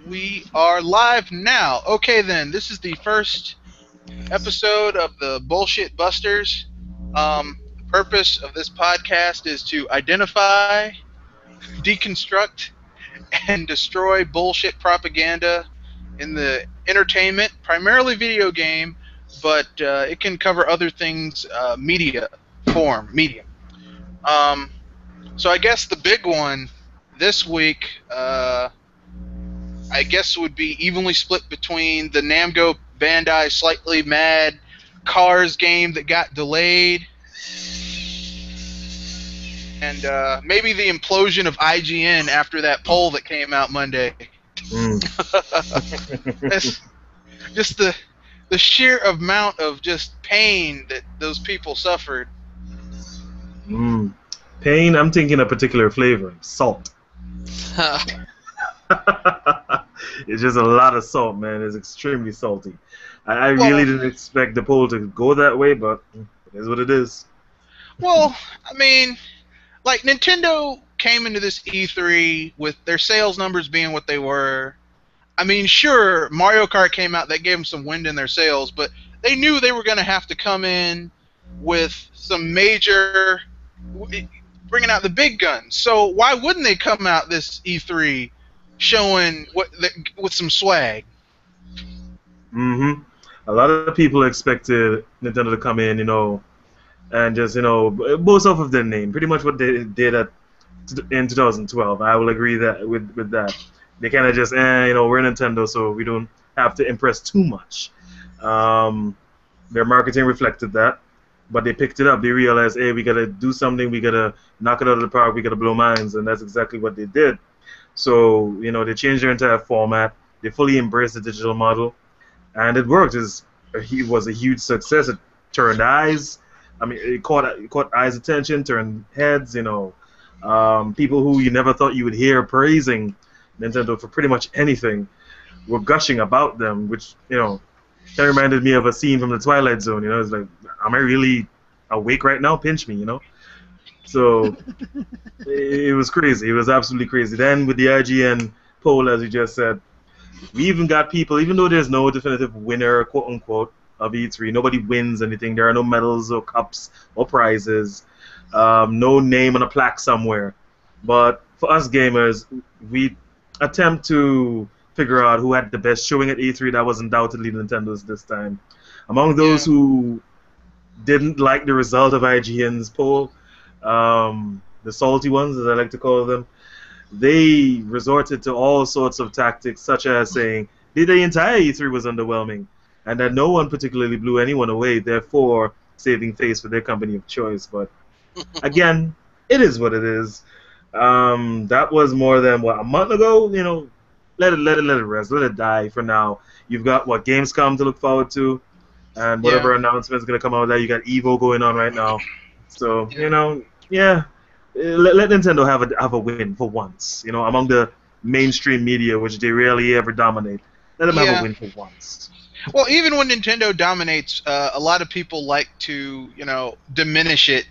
We are live now. Okay, then. This is the first episode of the Bullshit Busters. The purpose of this podcast is to identify, deconstruct, and destroy bullshit propaganda in the entertainment, primarily video game, but it can cover other things, medium. Um, so I guess the big one this week, I guess would be evenly split between the Namco Bandai Slightly Mad Cars game that got delayed and maybe the implosion of IGN after that poll that came out Monday. It's just the sheer amount of just pain that those people suffered. Pain, I'm thinking a particular flavor, salt. It's just a lot of salt, man. It's extremely salty. I really didn't expect the poll to go that way, but it is what it is. Well, I mean, like Nintendo came into this E3 with their sales numbers being what they were. I mean, sure, Mario Kart came out, that gave them some wind in their sails, but they knew they were going to have to come in with some major, bringing out the big guns. So why wouldn't they come out this E3 showing with some swag? A lot of people expected Nintendo to come in, and just, boast off of their name. Pretty much what they did in 2012. I will agree that with that. They kind of just, we're Nintendo, so we don't have to impress too much. Their marketing reflected that, but they picked it up. They realized, hey, we got to do something. We got to knock it out of the park. We got to blow minds, and that's exactly what they did. So, they changed their entire format. They fully embraced the digital model, and it worked. It was a huge success. It turned eyes. I mean, it caught eyes' attention, turned heads. People who you never thought you would hear praising Nintendo for pretty much anything were gushing about them, which, kind of reminded me of a scene from the Twilight Zone. It's like, am I really awake right now? Pinch me, So it was crazy. It was absolutely crazy. Then with the IGN poll, as you just said, we even got people, even though there's no definitive winner, quote unquote, of E3, nobody wins anything. There are no medals or cups or prizes, no name on a plaque somewhere. But for us gamers, we attempt to figure out who had the best showing at E3. That was undoubtedly Nintendo's this time. Among those who didn't like the result of IGN's poll, the salty ones, as I like to call them, they resorted to all sorts of tactics, such as saying the entire E3 was underwhelming, and that no one particularly blew anyone away, therefore saving face for their company of choice. But again, it is what it is. That was more than a month ago. Let it rest, let it die for now. You've got Gamescom to look forward to, and whatever announcement's gonna come out of that. You got Evo going on right now, so let Nintendo have a win for once. Among the mainstream media, which they rarely ever dominate, let them have a win for once. Well, even when Nintendo dominates, a lot of people like to, diminish it.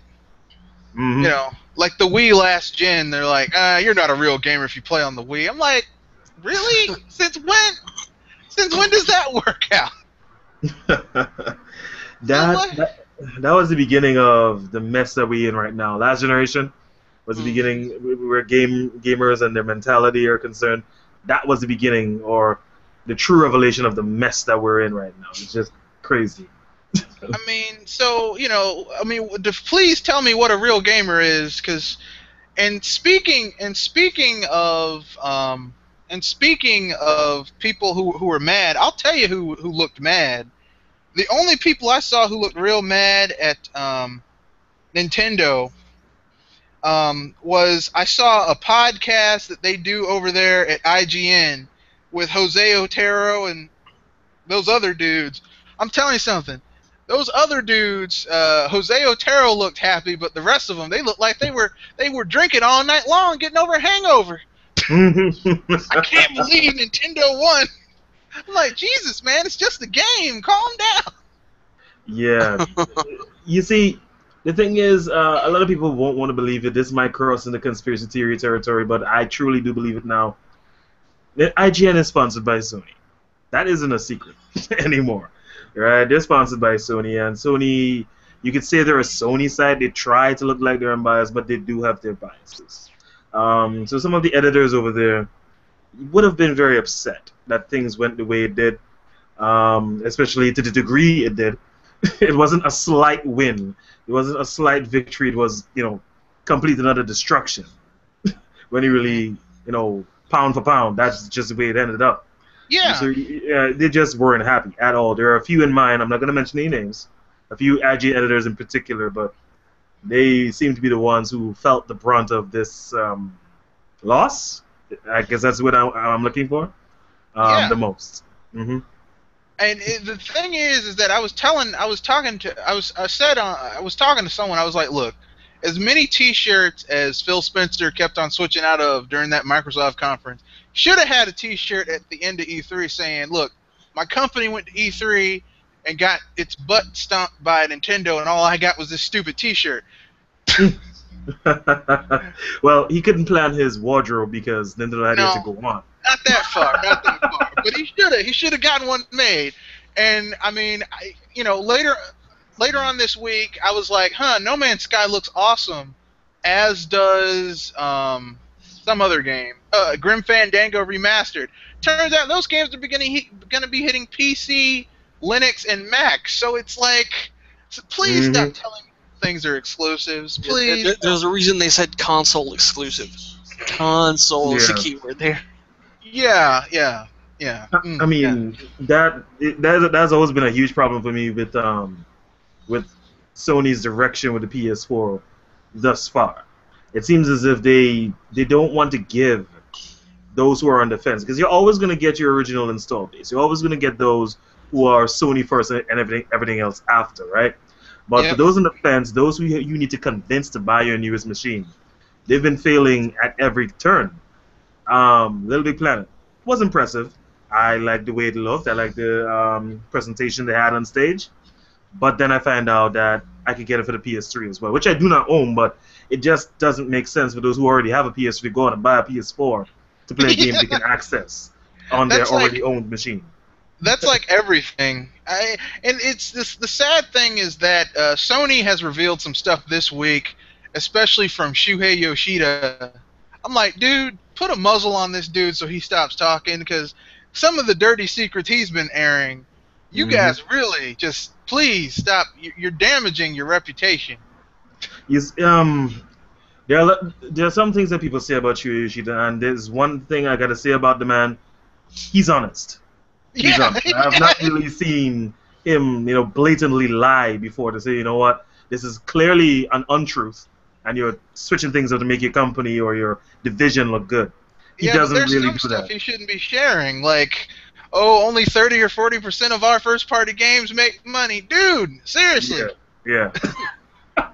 Like the Wii last gen, they're like, you're not a real gamer if you play on the Wii. I'm like, really? Since when? Since when does that work out? That was the beginning of the mess that we're in right now. Last generation was the beginning where gamers and their mentality are concerned. That was the beginning, or the true revelation of the mess that we're in right now. It's just crazy. I mean, so, please tell me what a real gamer is, because, and speaking of people who were mad, I'll tell you who looked mad. The only people I saw who looked real mad at Nintendo was, I saw a podcast that they do over there at IGN with Jose Otero and those other dudes. I'm telling you something. Those other dudes, Jose Otero looked happy, but the rest of them, they looked like they were drinking all night long, getting over a hangover. I can't believe Nintendo won. I'm like, Jesus, man, it's just a game. Calm down. Yeah. You see, the thing is, a lot of people won't want to believe it. This might cross into conspiracy theory territory, but I truly do believe it now. IGN is sponsored by Sony. That isn't a secret anymore, right? They're sponsored by Sony, and Sony, you could say they're a Sony side. They try to look like they're unbiased, but they do have their biases. So some of the editors over there would have been very upset that things went the way it did, especially to the degree it did. It wasn't a slight win. It wasn't a slight victory. It was, complete and utter destruction. When you really, pound for pound, that's just the way it ended up. Yeah. So they just weren't happy at all. There are a few in mind. I'm not going to mention any names. A few IG editors in particular, but they seem to be the ones who felt the brunt of this loss. I guess that's what I'm looking for the most. Mm-hmm. And the thing is that I was talking to someone. I was like, look, as many T-shirts as Phil Spencer kept on switching out of during that Microsoft conference, should have had a T-shirt at the end of E3 saying, look, my company went to E3 and got its butt stomped by Nintendo, and all I got was this stupid T-shirt. Well, he couldn't plan his wardrobe because Nintendo had to go on. Not that far. But he should have gotten one made. And I mean, later on this week, I was like, No Man's Sky looks awesome, as does some other game, Grim Fandango Remastered. Turns out those games are going to be hitting PC, Linux, and Mac. So it's like, please stop telling me things are exclusives. Please. There's a reason they said console exclusive. Console is the keyword there. Yeah. I mean, that's always been a huge problem for me with Sony's direction with the PS4 thus far. It seems as if they don't want to give those who are on the fence, because you're always going to get your original install base. You're always going to get those who are Sony first and everything else after, right? But for those on the fence, those who you need to convince to buy your newest machine, they've been failing at every turn. Little Big Planet was impressive. I liked the way it looked. I liked the presentation they had on stage. But then I found out that I could get it for the PS3 as well, which I do not own, but it just doesn't make sense for those who already have a PS3 to go out and buy a PS4 to play a game they can access on their already owned machine. That's like everything. And it's this. The sad thing is that Sony has revealed some stuff this week, especially from Shuhei Yoshida. I'm like, dude, put a muzzle on this dude so he stops talking, because some of the dirty secrets he's been airing, you guys really just please stop. You're damaging your reputation. Yes, there are some things that people say about Shuhei Yoshida, and there's one thing I gotta say about the man. He's honest. He's honest. I've not really seen him, blatantly lie before to say, you know what, this is clearly an untruth, and you're switching things up to make your company or your division look good. He doesn't really do that. There's some stuff he shouldn't be sharing, like, only 30 or 40% of our first-party games make money. Dude, seriously. Yeah.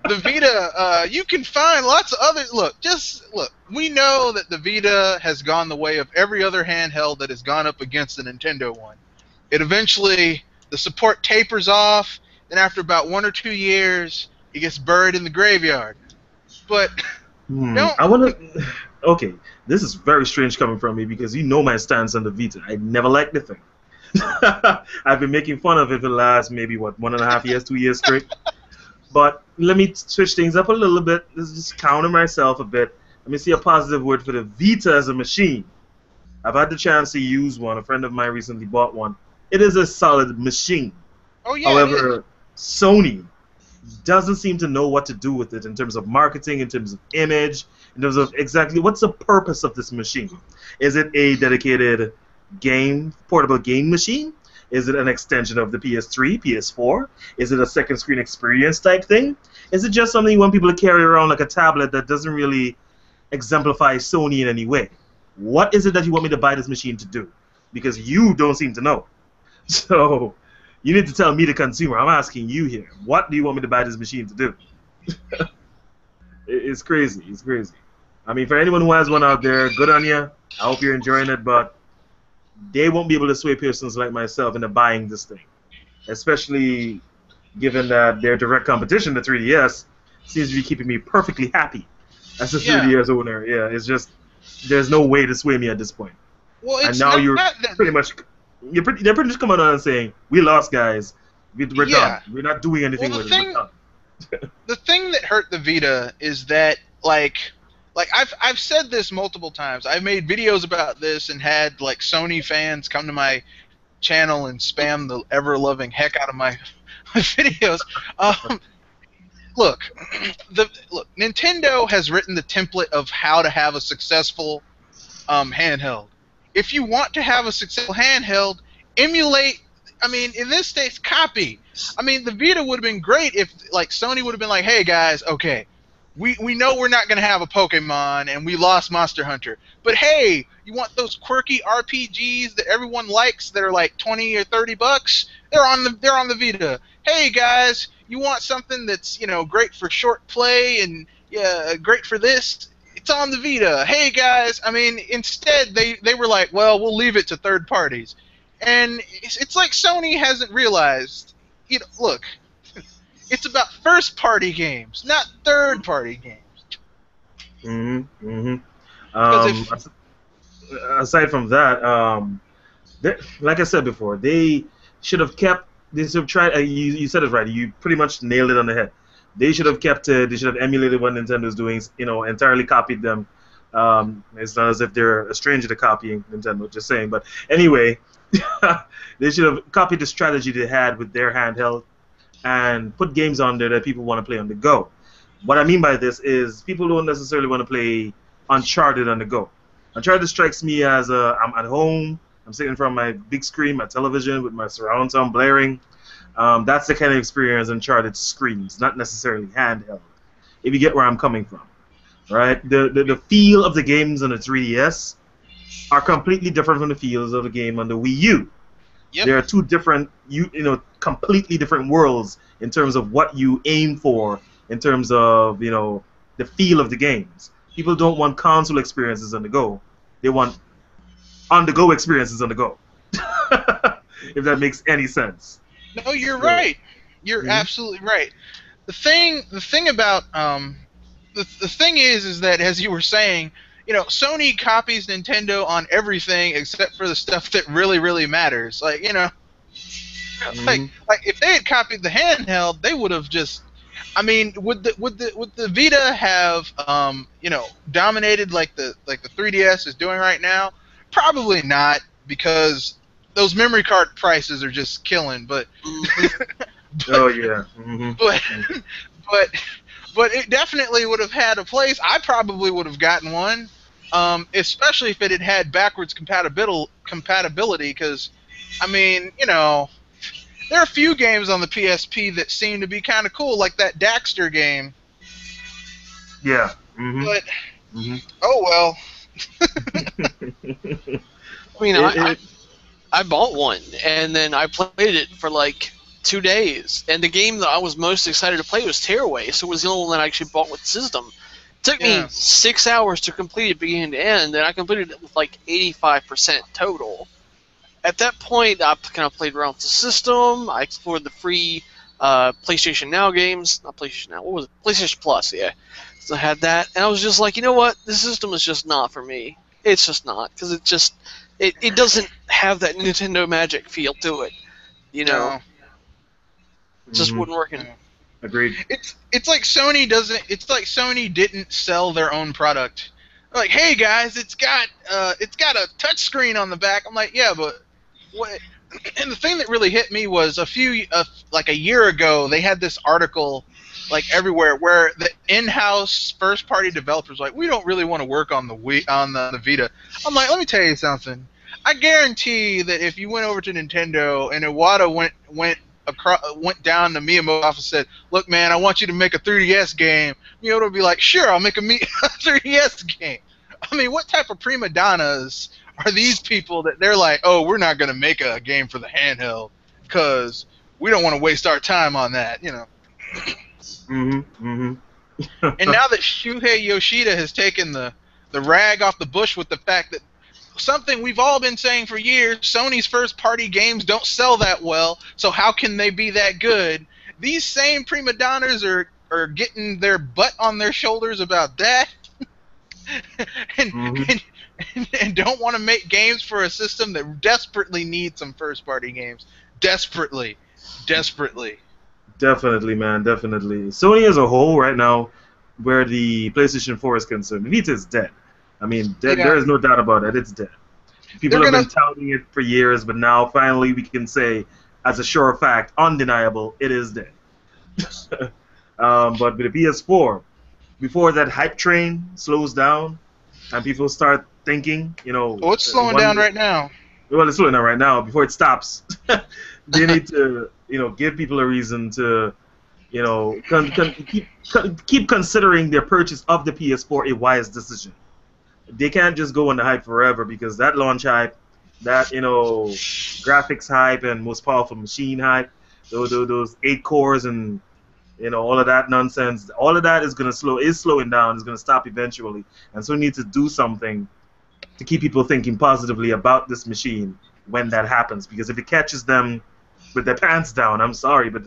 The Vita, you can find lots of other... Look, we know that the Vita has gone the way of every other handheld that has gone up against the Nintendo one. It eventually, the support tapers off, and after about 1 or 2 years, it gets buried in the graveyard. But, Okay, this is very strange coming from me, because you know my stance on the Vita. I never liked the thing. I've been making fun of it for the last, maybe, 1.5 years, 2 years straight. But let me switch things up a little bit. Let's just counter myself a bit. Let me see a positive word for the Vita as a machine. I've had the chance to use one. A friend of mine recently bought one. It is a solid machine. Oh, yeah. However, Sony doesn't seem to know what to do with it in terms of marketing, in terms of image, in terms of exactly what's the purpose of this machine. Is it a dedicated portable game machine? Is it an extension of the PS3, PS4? Is it a second screen experience type thing? Is it just something you want people to carry around like a tablet that doesn't really exemplify Sony in any way? What is it that you want me to buy this machine to do? Because you don't seem to know. So you need to tell me, the consumer. I'm asking you here. What do you want me to buy this machine to do? It's crazy. It's crazy. I mean, for anyone who has one out there, good on you. I hope you're enjoying it, but they won't be able to sway persons like myself into buying this thing, especially given that their direct competition, the 3DS, seems to be keeping me perfectly happy as a 3DS owner. Yeah, it's just, there's no way to sway me at this point. Well, And it's now not you're that. pretty much they're pretty much coming on and saying we lost, guys. We're Yeah. done. We're not doing anything Well, with it. We're done. the thing that hurt the Vita is that like I've said this multiple times. I've made videos about this and had like Sony fans come to my channel and spam the ever loving heck out of my videos. Look, Nintendo has written the template of how to have a successful handheld. If you want to have a successful handheld, emulate. I mean, in this case, copy. I mean, the Vita would have been great if, like, Sony would have been like, "Hey guys, okay, we know we're not gonna have a Pokemon, and we lost Monster Hunter, but hey, you want those quirky RPGs that everyone likes that are like $20 or $30? They're on the Vita. Hey guys, you want something that's great for short play and great for this? It's on the Vita. Hey guys, I mean, instead they were like, well, we'll leave it to third parties, and it's like Sony hasn't realized. Look, it's about first party games, not third party games. Aside from that, like I said before, they should have kept. They should have tried. You said it right. You pretty much nailed it on the head. They should have kept it. They should have emulated what Nintendo's doing. Entirely copied them. It's not as if they're a stranger to copying Nintendo. Just saying. But anyway, they should have copied the strategy they had with their handheld and put games on there that people want to play on the go. What I mean by this is people don't necessarily want to play Uncharted on the go. Uncharted strikes me as I'm at home. I'm sitting in front of my big screen, my television, with my surround sound blaring. That's the kind of experience Uncharted screams, not necessarily handheld, if you get where I'm coming from. Right? The feel of the games on the 3DS are completely different from the feels of the game on the Wii U. Yep. There are two different, completely different worlds in terms of what you aim for, in terms of, the feel of the games. People don't want console experiences on the go. They want on-the-go experiences on the go. If that makes any sense. No, you're right. You're absolutely right. The thing about the thing is that, as you were saying, Sony copies Nintendo on everything except for the stuff that really, really matters. Like, like if they had copied the handheld, they would have just. I mean, would the Vita have dominated like the 3DS is doing right now? Probably not, because those memory card prices are just killing. But oh yeah. But it definitely would have had a place. I probably would have gotten one, especially if it had backwards compatibility. Because, I mean, there are a few games on the PSP that seem to be kind of cool, like that Daxter game. Yeah. But oh well. I mean, I bought one, and then I played it for like 2 days, and the game that I was most excited to play was Tearaway, so it was the only one that I actually bought with the system. It took me 6 hours to complete it beginning to end, and I completed it with like 85% total. At that point, I kind of played around with the system. I explored the free PlayStation Now games. Not PlayStation Now. What was it? PlayStation Plus, yeah. So I had that, and I was just like, you know what? This system is just not for me. It's just not, because it doesn't have that Nintendo magic feel to it. No. It just wouldn't work. Agreed. It's like Sony doesn't. It's like Sony didn't sell their own product. Like, hey guys, it's got a touch screen on the back. I'm like, yeah, but what? And the thing that really hit me was like a year ago, they had this article like everywhere where the in-house first-party developers were like, we don't really want to work on the Vita. I'm like, let me tell you something. I guarantee that if you went over to Nintendo and Iwata went down to Miyamoto's office and said, look, man, I want you to make a 3DS game, Miyamoto would be like, sure, I'll make a 3DS game. I mean, what type of prima donnas are these people that they're like, oh, we're not going to make a game for the handheld because we don't want to waste our time on that, And now that Shuhei Yoshida has taken the rag off the bush with the fact that something we've all been saying for years, Sony's first-party games don't sell that well, so how can they be that good? These same prima donnas are getting their butt on their shoulders about that. and and don't want to make games for a system that desperately needs some first-party games. Desperately. Definitely, man, definitely. Sony as a whole right now, where the PlayStation 4 is concerned, Vita is dead. I mean, there is no doubt about it. It's dead. People have been touting it for years, but now finally we can say, as a sure fact, undeniable, it is dead. But with the PS4, before that hype train slows down and people start thinking, Oh, it's slowing down right now. Well, it's slowing down right now. Before it stops, they need to, give people a reason to, keep considering their purchase of the PS4 a wise decision. They can't just go on the hype forever, because that launch hype, that graphics hype and most powerful machine hype, those 8 cores and all of that nonsense, all of that is slowing down. Is going to stop eventually, and so we need to do something to keep people thinking positively about this machine when that happens. Because if it catches them with their pants down, I'm sorry, but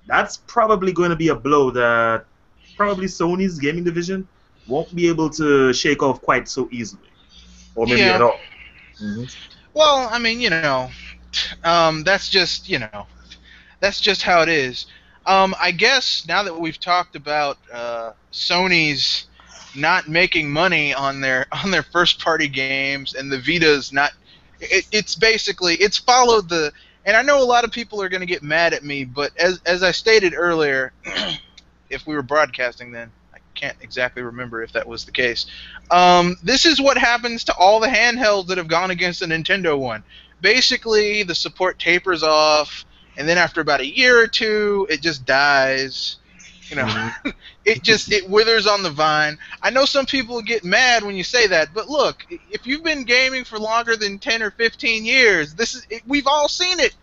that's probably going to be a blow that probably Sony's gaming division won't be able to shake off quite so easily, or maybe at all. Mm-hmm. Well, I mean, that's just how it is. I guess now that we've talked about Sony's not making money on their first-party games, and the Vita's not, it's followed the. And I know a lot of people are going to get mad at me, but as I stated earlier, if we were broadcasting then. Can't exactly remember if that was the case. This is what happens to all the handhelds that have gone against the Nintendo one. Basically, the support tapers off, and then after about a year or two, it just dies. It withers on the vine. I know some people get mad when you say that, but look, if you've been gaming for longer than 10 or 15 years, we've all seen it.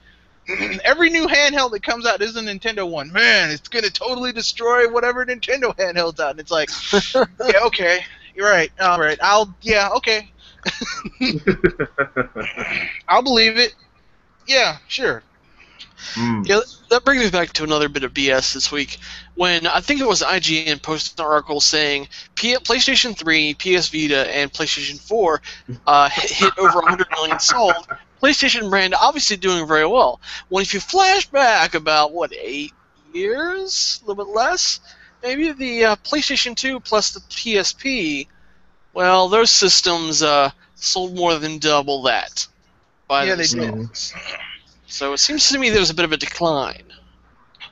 Every new handheld that comes out is a Nintendo one. Man, it's going to totally destroy whatever Nintendo handheld's out. And it's like, yeah, okay, you're right. All right, okay. I'll believe it. Yeah, sure. Yeah, that brings me back to another bit of BS this week. When I think it was IGN posted an article saying PlayStation 3, PS Vita, and PlayStation 4 hit over 100 million sold. PlayStation brand obviously doing very well. Well, if you flash back about, 8 years? A little bit less? Maybe the PlayStation 2 plus the PSP, well, those systems sold more than double that. Yeah, they did. So it seems to me there was a bit of a decline.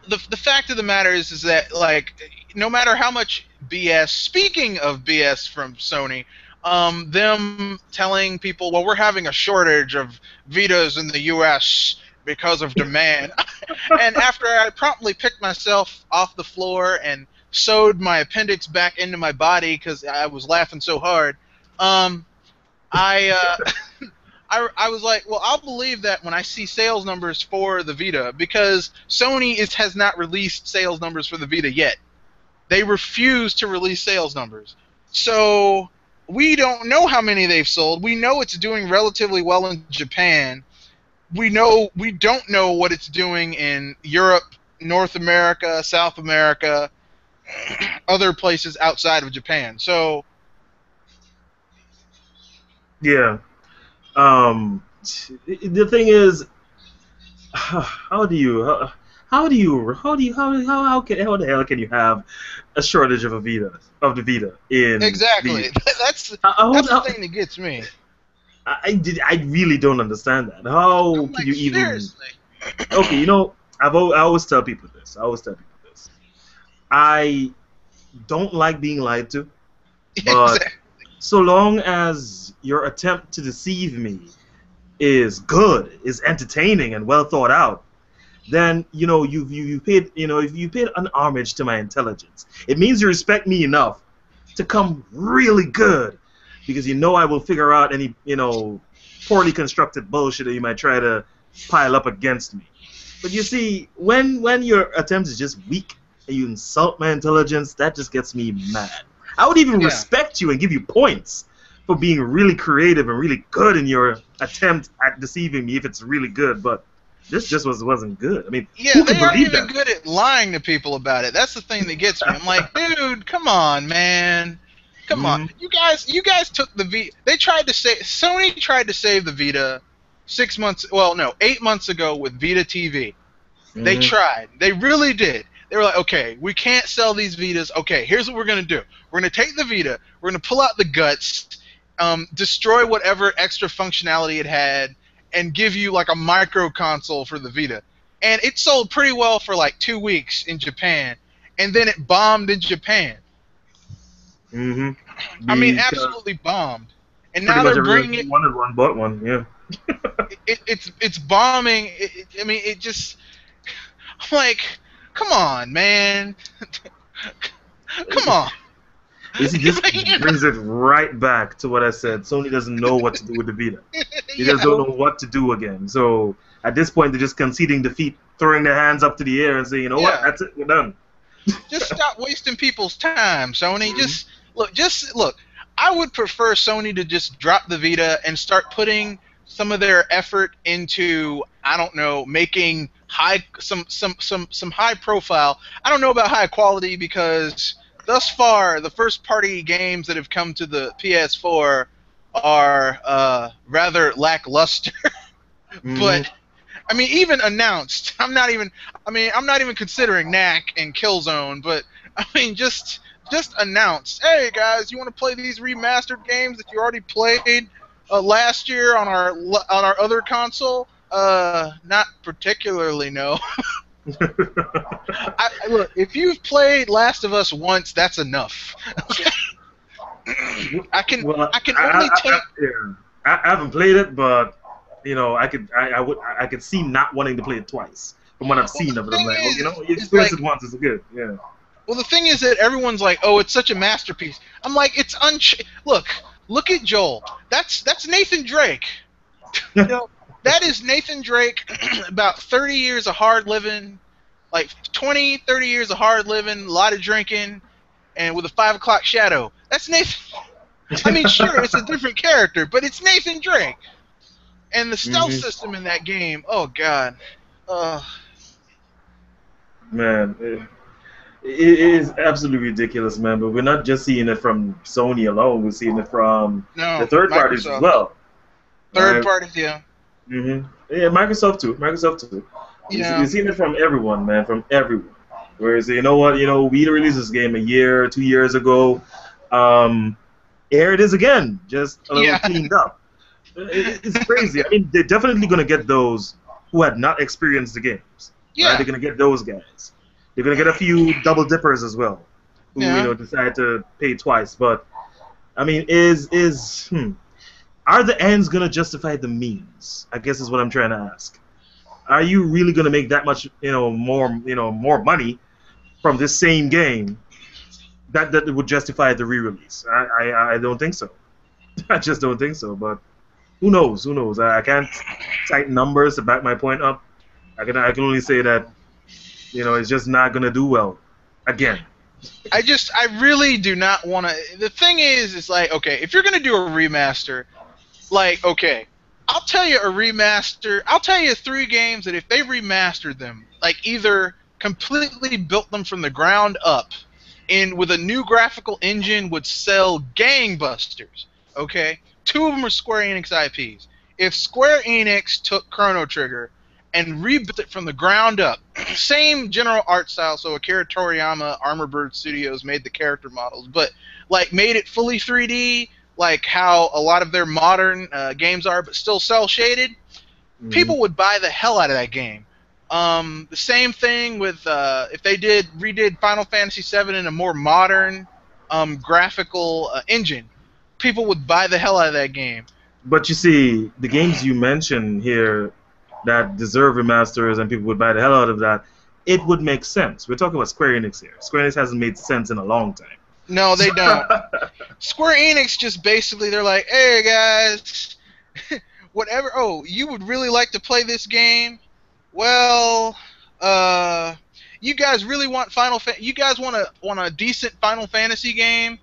The fact of the matter is that, no matter how much BS, speaking of BS from Sony, them telling people, well, we're having a shortage of Vitas in the U.S. because of demand. And after I promptly picked myself off the floor and sewed my appendix back into my body because I was laughing so hard, I was like, well, I'll believe that when I see sales numbers for the Vita, because Sony has not released sales numbers for the Vita yet. They refuse to release sales numbers. So we don't know how many they've sold. We know it's doing relatively well in Japan. We don't know what it's doing in Europe, North America, South America, other places outside of Japan. So yeah. The thing is, how the hell can you have a shortage of the Vita in exactly? That's the thing that gets me. I really don't understand that. How can you even? Seriously. Okay, I always tell people this. I don't like being lied to, but Exactly. so long as your attempt to deceive me is good, is entertaining, and well thought out, then you paid if you paid an homage to my intelligence. It means you respect me enough to come really good, because I will figure out any poorly constructed bullshit that you might try to pile up against me. But you see, when your attempt is just weak and you insult my intelligence, that just gets me mad. I would even respect you and give you points for being really creative and really good in your attempt at deceiving me if it's really good, but this just wasn't good. I mean, who they could aren't believe even that? good at lying to people about it. That's the thing that gets me. I'm like, dude, come on, man. Come on, you guys took the Vita. Sony tried to save the Vita 8 months ago with Vita TV. They tried. They really did. They were like, okay, we can't sell these Vitas. Okay, here's what we're going to do. We're going to take the Vita. We're going to pull out the guts, destroy whatever extra functionality it had, and give you like a micro console for the Vita. And it sold pretty well for like 2 weeks in Japan, and then it bombed in Japan. I mean, absolutely bombed. And now they're bringing it. Wanted one, bought one. Yeah. It's bombing. I mean, it just. I'm like, come on, man. Come on. This brings it right back to what I said. Sony doesn't know what to do with the Vita. They just don't know what to do again. So at this point, they're just conceding defeat, throwing their hands up to the air and saying, you know what, that's it, we're done. Just stop wasting people's time, Sony. Just look. I would prefer Sony to just drop the Vita and start putting some of their effort into, I don't know, making some high profile. I don't know about high quality because thus far the first party games that have come to the PS4 are rather lackluster. But I mean, even announced, I'm not even considering Knack and Killzone, but I mean just announced, hey guys, you want to play these remastered games that you already played last year on our other console? Not particularly, no. Look, if you've played Last of Us once, that's enough. I can only take. I haven't played it, but you know, I could see not wanting to play it twice from what I've seen of it. I'm like, well, you know, you experience it once, it's good. Yeah. Well, the thing is that everyone's like, oh, it's such a masterpiece. I'm like, it's Look at Joel. That's Nathan Drake. You know, that is Nathan Drake, about 30 years of hard living, like 20, 30 years of hard living, a lot of drinking, and with a 5 o'clock shadow. That's Nathan. I mean, sure, it's a different character, but it's Nathan Drake. And the stealth system in that game, oh, God. Man, it is absolutely ridiculous, man. But we're not just seeing it from Sony alone. We're seeing it from the third parties as well. Third parties, yeah. Yeah, Microsoft too. Yeah. You're seeing it from everyone, man, from everyone. Whereas, you know what, we released this game a year, 2 years ago. Here it is again, just a little cleaned up. It's crazy. I mean, they're definitely going to get those who had not experienced the games. Yeah. Right? They're going to get those guys. They're going to get a few double dippers as well, who decide to pay twice. But I mean, are the ends going to justify the means? I guess is what I'm trying to ask. Are you really going to make that much, more money from this same game that would justify the re-release? I don't think so. I just don't think so. But who knows? Who knows? I can't cite numbers to back my point up. I can only say that, it's just not going to do well again. I really do not want to. The thing is, it's like, okay, if you're going to do a remaster, like, okay, I'll tell you I'll tell you 3 games that if they remastered them, like either completely built them from the ground up and with a new graphical engine would sell gangbusters, okay? 2 of them are Square Enix IPs. If Square Enix took Chrono Trigger and rebuilt it from the ground up, same general art style, so Akira Toriyama, Armor Bird Studios made the character models, but like made it fully 3D, like how a lot of their modern games are, but still cel-shaded, people would buy the hell out of that game. The same thing with if they redid Final Fantasy VII in a more modern graphical engine, people would buy the hell out of that game. But you see, the games you mentioned here that deserve remasters and people would buy the hell out of that, it would make sense. We're talking about Square Enix here. Square Enix hasn't made sense in a long time. No, they don't. Square Enix just basically, they're like, hey guys, whatever. Oh, you would really like to play this game? Well, you guys really want you guys want a decent Final Fantasy game,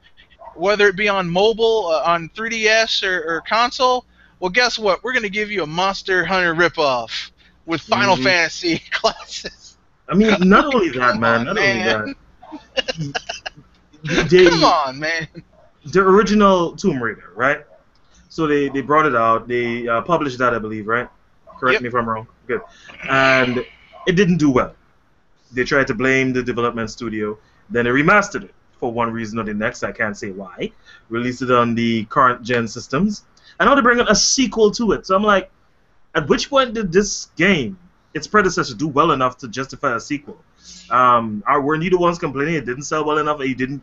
whether it be on mobile, on 3DS or console? Well, guess what? We're gonna give you a Monster Hunter ripoff with Final Fantasy classes. I mean, not only that, man. Not only that. Come on, man. the original Tomb Raider, right? So they brought it out. They published that, I believe, right? Correct Yep. me if I'm wrong. Good. And it didn't do well. They tried to blame the development studio. Then they remastered it for one reason or the next. I can't say why. Released it on the current gen systems. And now they're bringing a sequel to it. So I'm like, at which point did this game, its predecessor, do well enough to justify a sequel? Weren't you the ones complaining it didn't sell well enough and you didn't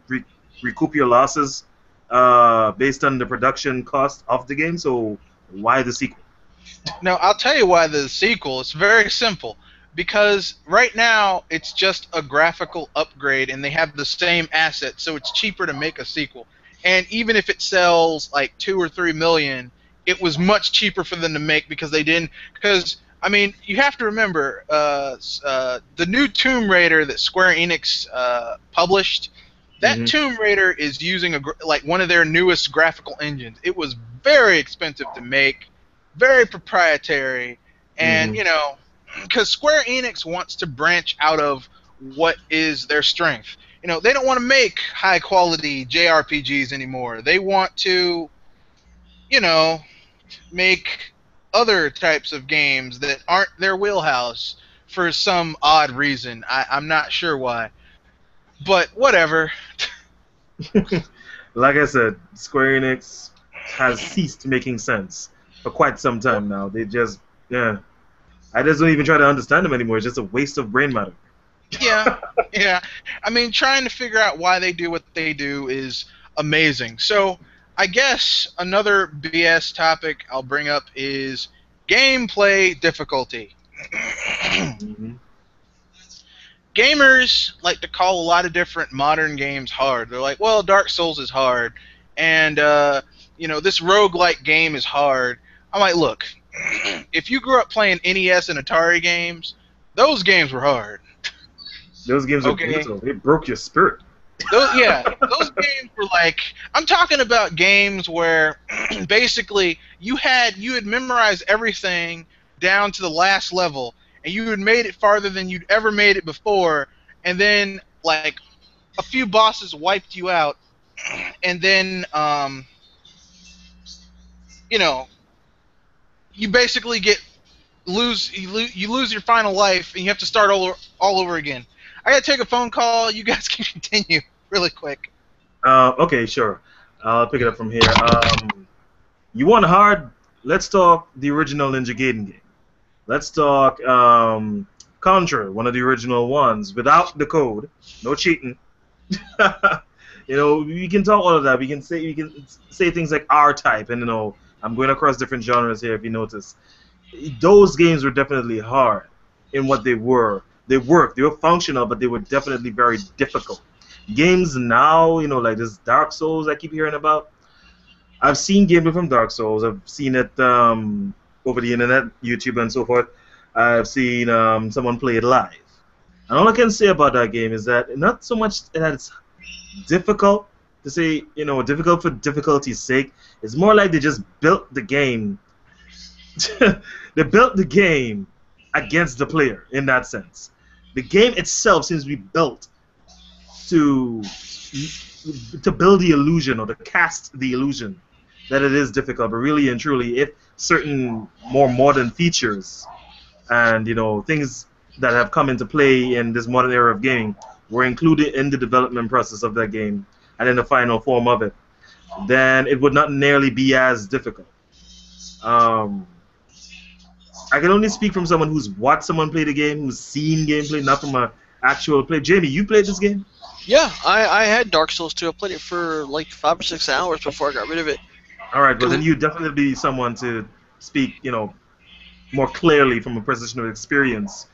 recoup your losses based on the production cost of the game? So why the sequel? Now, I'll tell you why the sequel. It's very simple. Because right now, it's just a graphical upgrade, and they have the same asset, so it's cheaper to make a sequel. And even if it sells like 2 or 3 million, it was much cheaper for them to make because they didn't. Because, I mean, you have to remember, the new Tomb Raider that Square Enix published, that Tomb Raider is using like one of their newest graphical engines. It was very expensive to make, very proprietary, and, you know, because Square Enix wants to branch out of what is their strength. You know, they don't want to make high-quality JRPGs anymore. They want to, you know, make other types of games that aren't their wheelhouse for some odd reason. I'm not sure why. But whatever. Like I said, Square Enix has ceased making sense for quite some time now. They just, I just don't even try to understand them anymore. It's just a waste of brain matter. Yeah, yeah. I mean, trying to figure out why they do what they do is amazing. So, I guess another BS topic I'll bring up is gameplay difficulty. Gamers like to call a lot of different modern games hard. They're like, well, Dark Souls is hard, and, you know, this roguelike game is hard. I'm like, look, if you grew up playing NES and Atari games, those games were hard. Those games are brutal. They broke your spirit. Those games were like, I'm talking about games where basically you had memorized everything down to the last level, and you had made it farther than you'd ever made it before, and then like a few bosses wiped you out, and then you know, you basically lose your final life, and you have to start all over again. I gotta take a phone call. You guys can continue really quick. Okay, sure. I'll pick it up from here. You want hard? Let's talk the original Ninja Gaiden game. Let's talk Contra, one of the original ones, without the code, no cheating. You know, we can talk all of that. We can say things like R-Type, and you know, I'm going across different genres here. If you notice, those games were definitely hard in what they were. They worked. They were functional, but they were definitely very difficult. Games now, you know, like this Dark Souls I keep hearing about. I've seen gameplay from Dark Souls. I've seen it over the internet, YouTube, and so forth. I've seen someone play it live. And all I can say about that game is that not so much that it's difficult to say, you know, difficult for difficulty's sake. It's more like they just built the game. They built the game against the player in that sense. The game itself seems to be built to build the illusion or to cast the illusion that it is difficult, but really and truly, if certain more modern features and, you know, things that have come into play in this modern era of gaming were included in the development process of that game and in the final form of it, then it would not nearly be as difficult. I can only speak from someone who's watched someone play the game, who's seen gameplay, not from an actual play. Jamie, you played this game? Yeah, I had Dark Souls 2. I played it for like 5 or 6 hours before I got rid of it. All right, well then you definitely be someone to speak, you know, more clearly from a position of experience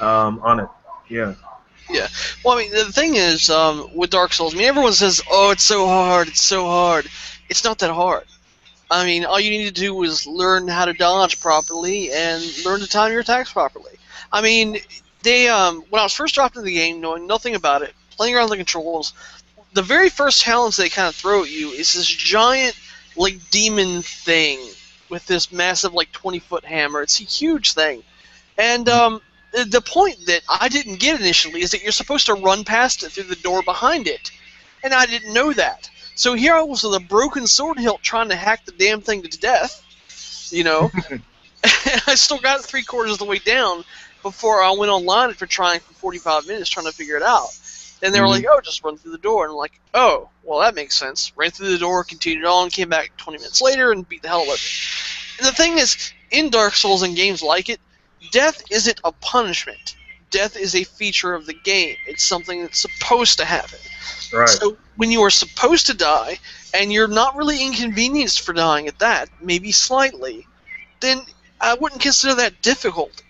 on it. Yeah. Yeah. Well, I mean, the thing is, with Dark Souls, I mean, everyone says, "Oh, it's so hard. It's so hard." It's not that hard. I mean, all you need to do is learn how to dodge properly and learn to time your attacks properly. I mean, they when I was first dropped into the game, knowing nothing about it, playing around with the controls, the very first challenge they kind of throw at you is this giant, like, demon thing with this massive, like, 20-foot hammer. It's a huge thing. And the point that I didn't get initially is that you're supposed to run past it through the door behind it. And I didn't know that. So here I was with a broken sword hilt trying to hack the damn thing to death, you know. And I still got it 3/4 of the way down before I went online after trying for 45 minutes trying to figure it out. And they were like, oh, just run through the door. And I'm like, oh, well, that makes sense. Ran through the door, continued on, came back 20 minutes later, and beat the hell out of it. And the thing is, in Dark Souls and games like it, death isn't a punishment. Death is a feature of the game. It's something that's supposed to happen. Right. So when you are supposed to die, and you're not really inconvenienced for dying at that, maybe slightly, then I wouldn't consider that difficult.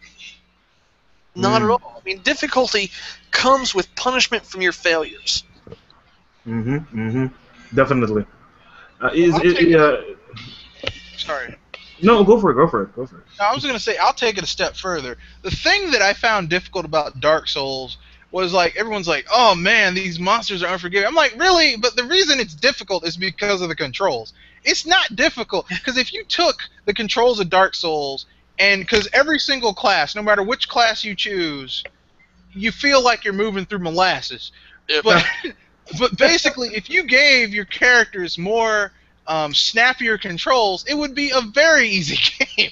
Not at all. I mean, difficulty comes with punishment from your failures. Definitely. Sorry. No, go for it. No, I was going to say, I'll take it a step further. The thing that I found difficult about Dark Souls was, like, everyone's like, oh, man, these monsters are unforgiving. I'm like, really? But the reason it's difficult is because of the controls. It's not difficult, because if you took the controls of Dark Souls, and because every single class, no matter which class you choose, you feel like you're moving through molasses. Yep. But basically, if you gave your characters more snappier controls, it would be a very easy game.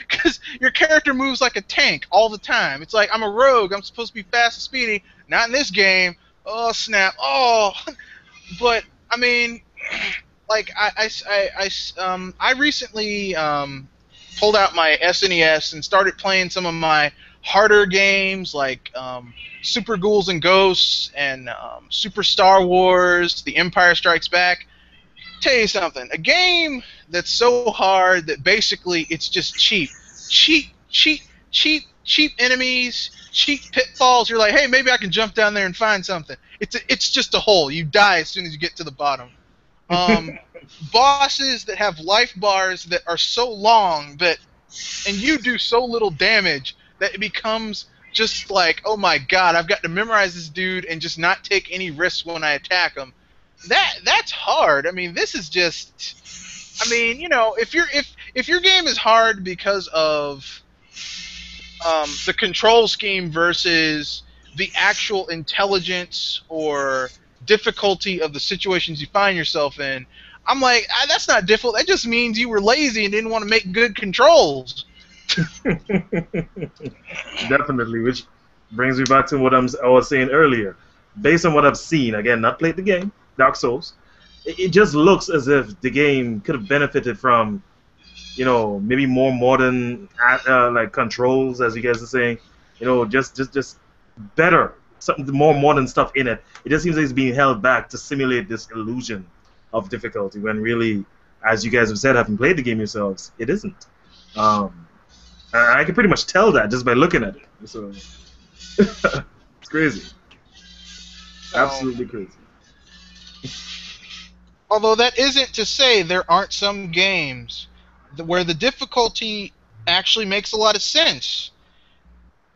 Because your character moves like a tank all the time. It's like, I'm a rogue, I'm supposed to be fast and speedy. Not in this game. Oh, snap. Oh. But, I mean, like, I recently pulled out my SNES and started playing some of my harder games, like Super Ghouls and Ghosts and Super Star Wars, The Empire Strikes Back. Tell you something, a game that's so hard that basically it's just cheap enemies, cheap pitfalls. You're like, hey, maybe I can jump down there and find something. It's just a hole. You die as soon as you get to the bottom. Bosses that have life bars that are so long that, and you do so little damage that it becomes just like, oh my god, I've got to memorize this dude and just not take any risks when I attack him. That's hard. I mean, this is just, I mean, you know, if your game is hard because of the control scheme versus the actual intelligence or difficulty of the situations you find yourself in, I'm like, that's not difficult. That just means you were lazy and didn't want to make good controls. Definitely, which brings me back to what I was saying earlier. Based on what I've seen, again, not played the game, Dark Souls, it just looks as if the game could have benefited from, you know, maybe more modern like controls, as you guys are saying, you know, just better, something more modern stuff in it. It just seems like it's being held back to simulate this illusion of difficulty when really, as you guys have said, having played the game yourselves, it isn't. I can pretty much tell that just by looking at it. So it's crazy. Absolutely crazy. Although that isn't to say there aren't some games where the difficulty actually makes a lot of sense.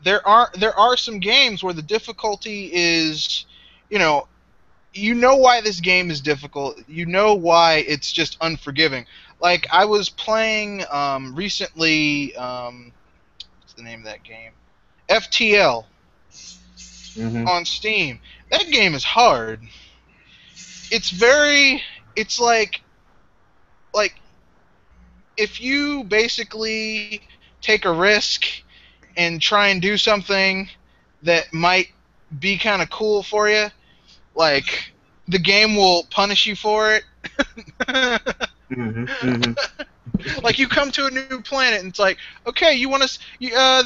There are some games where the difficulty is, you know why this game is difficult. You know why it's just unforgiving. Like, I was playing recently, what's the name of that game? FTL on Steam. That game is hard. It's like if you basically take a risk and try and do something that might be kind of cool for you, like, the game will punish you for it. Like, you come to a new planet and it's like, okay, you want to?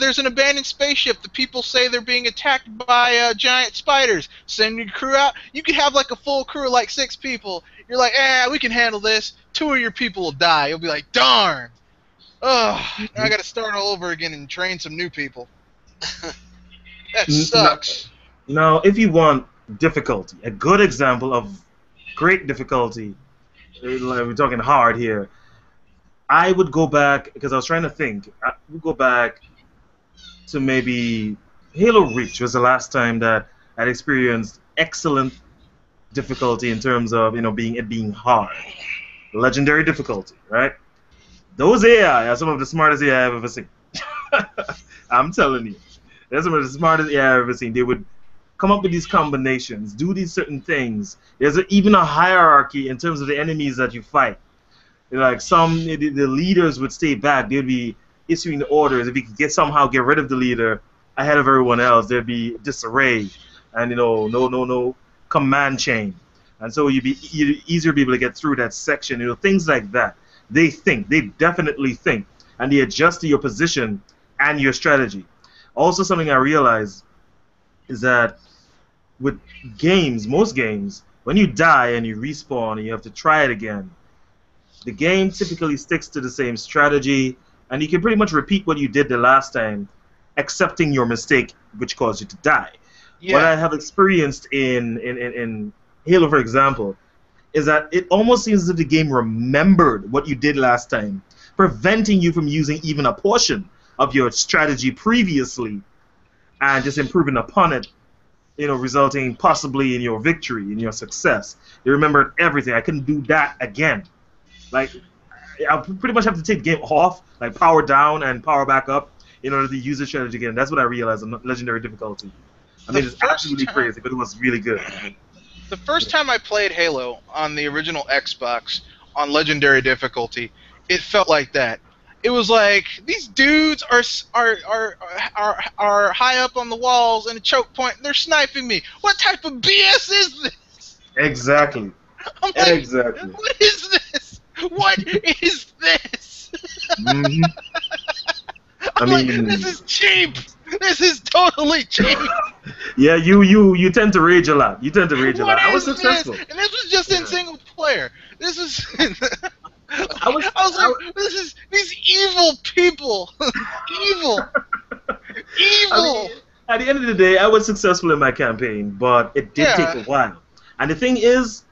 There's an abandoned spaceship. The people say they're being attacked by giant spiders. Send your crew out. You could have like a full crew, like 6 people. You're like, we can handle this. 2 of your people will die. You'll be like, darn. Now I got to start all over again and train some new people. That sucks. Now, if you want difficulty, a good example of great difficulty, we're talking hard here, I would go back, because I was trying to think, I would go back to maybe Halo Reach was the last time that I'd experienced excellent difficulty in terms of, being hard. Legendary difficulty, right? Those AI are some of the smartest AI I've ever seen. I'm telling you. They're some of the smartest AI I've ever seen. They would come up with these combinations, do these certain things. There's even a hierarchy in terms of the enemies that you fight. Like the leaders would stay back. They'd be issuing the orders. If you could somehow get rid of the leader ahead of everyone else, there'd be disarray, and no command chain, and so you'd easier to be able to get through that section. Things like that. They definitely think, and they adjust to your position and your strategy. Also, something I realized is that with games, most games, when you die and you respawn and you have to try it again, the game typically sticks to the same strategy, and you can pretty much repeat what you did the last time, accepting your mistake, which caused you to die. Yeah. What I have experienced in Halo, for example, is that it almost seems as if the game remembered what you did last time, preventing you from using even a portion of your strategy previously, and just improving upon it, resulting possibly in your victory, in your success. They remembered everything. I couldn't do that again. Like, I'll pretty much have to take the game off, like power down and power back up, in order to use the strategy again. That's what I realized on Legendary difficulty. I mean, it's absolutely crazy, but it was really good. The first time I played Halo on the original Xbox on Legendary difficulty, it felt like that. It was like these dudes are high up on the walls in a choke point. And they're sniping me. What type of BS is this? Exactly. I'm like, exactly. What is this? What is this? Mm-hmm. I'm like, this is cheap. This is totally cheap. Yeah, you tend to rage a lot. You tend to rage a lot. I was successful. This? And this was just in single player. This was. I was like, this is these evil people. Evil. At the end of the day, I was successful in my campaign, but it did take a while. And the thing is,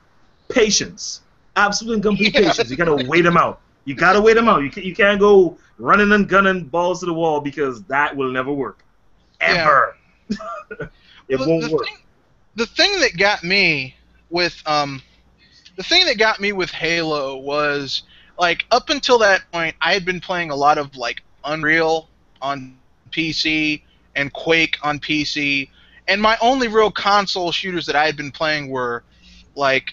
patience. Absolute and complete patience. You gotta wait them out. You gotta wait them out. You can't go running and gunning balls to the wall, because that will never work. Ever. Yeah. It won't work. The thing that got me with Halo was, like, up until that point, I had been playing a lot of, like, Unreal on PC and Quake on PC, and my only real console shooters that I had been playing were, like,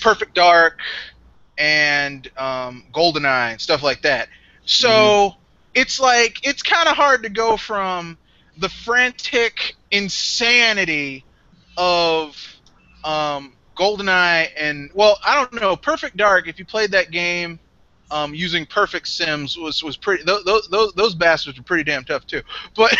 Perfect Dark and GoldenEye and stuff like that. So it's like, it's kind of hard to go from the frantic insanity of GoldenEye and, well, I don't know, Perfect Dark, if you played that game using Perfect Sims, was pretty, those bastards were pretty damn tough too. But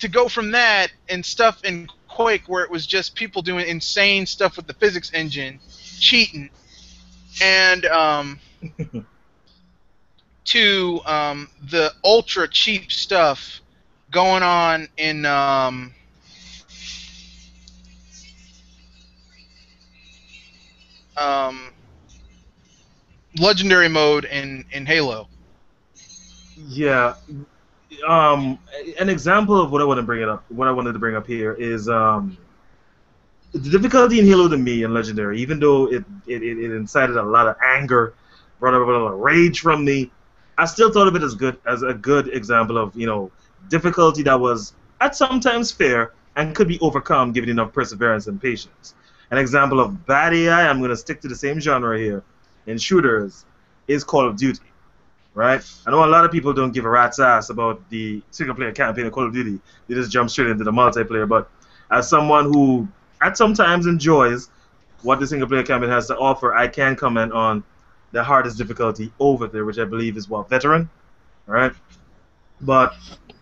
to go from that and stuff in Quake, where it was just people doing insane stuff with the physics engine, cheating, and to the ultra cheap stuff going on in Legendary mode in Halo. Yeah. An example of what I wanted to bring up here is the difficulty in Halo to me in Legendary, even though it incited a lot of anger, brought up a lot of rage from me, I still thought of it as a good example of, difficulty that was at sometimes fair and could be overcome given enough perseverance and patience. An example of bad AI, I'm going to stick to the same genre here, in shooters, is Call of Duty. Right? I know a lot of people don't give a rat's ass about the single-player campaign of Call of Duty. They just jump straight into the multiplayer. But as someone who at sometimes enjoys what the single-player campaign has to offer, I can comment on the hardest difficulty over there, which I believe is Veteran. Right? But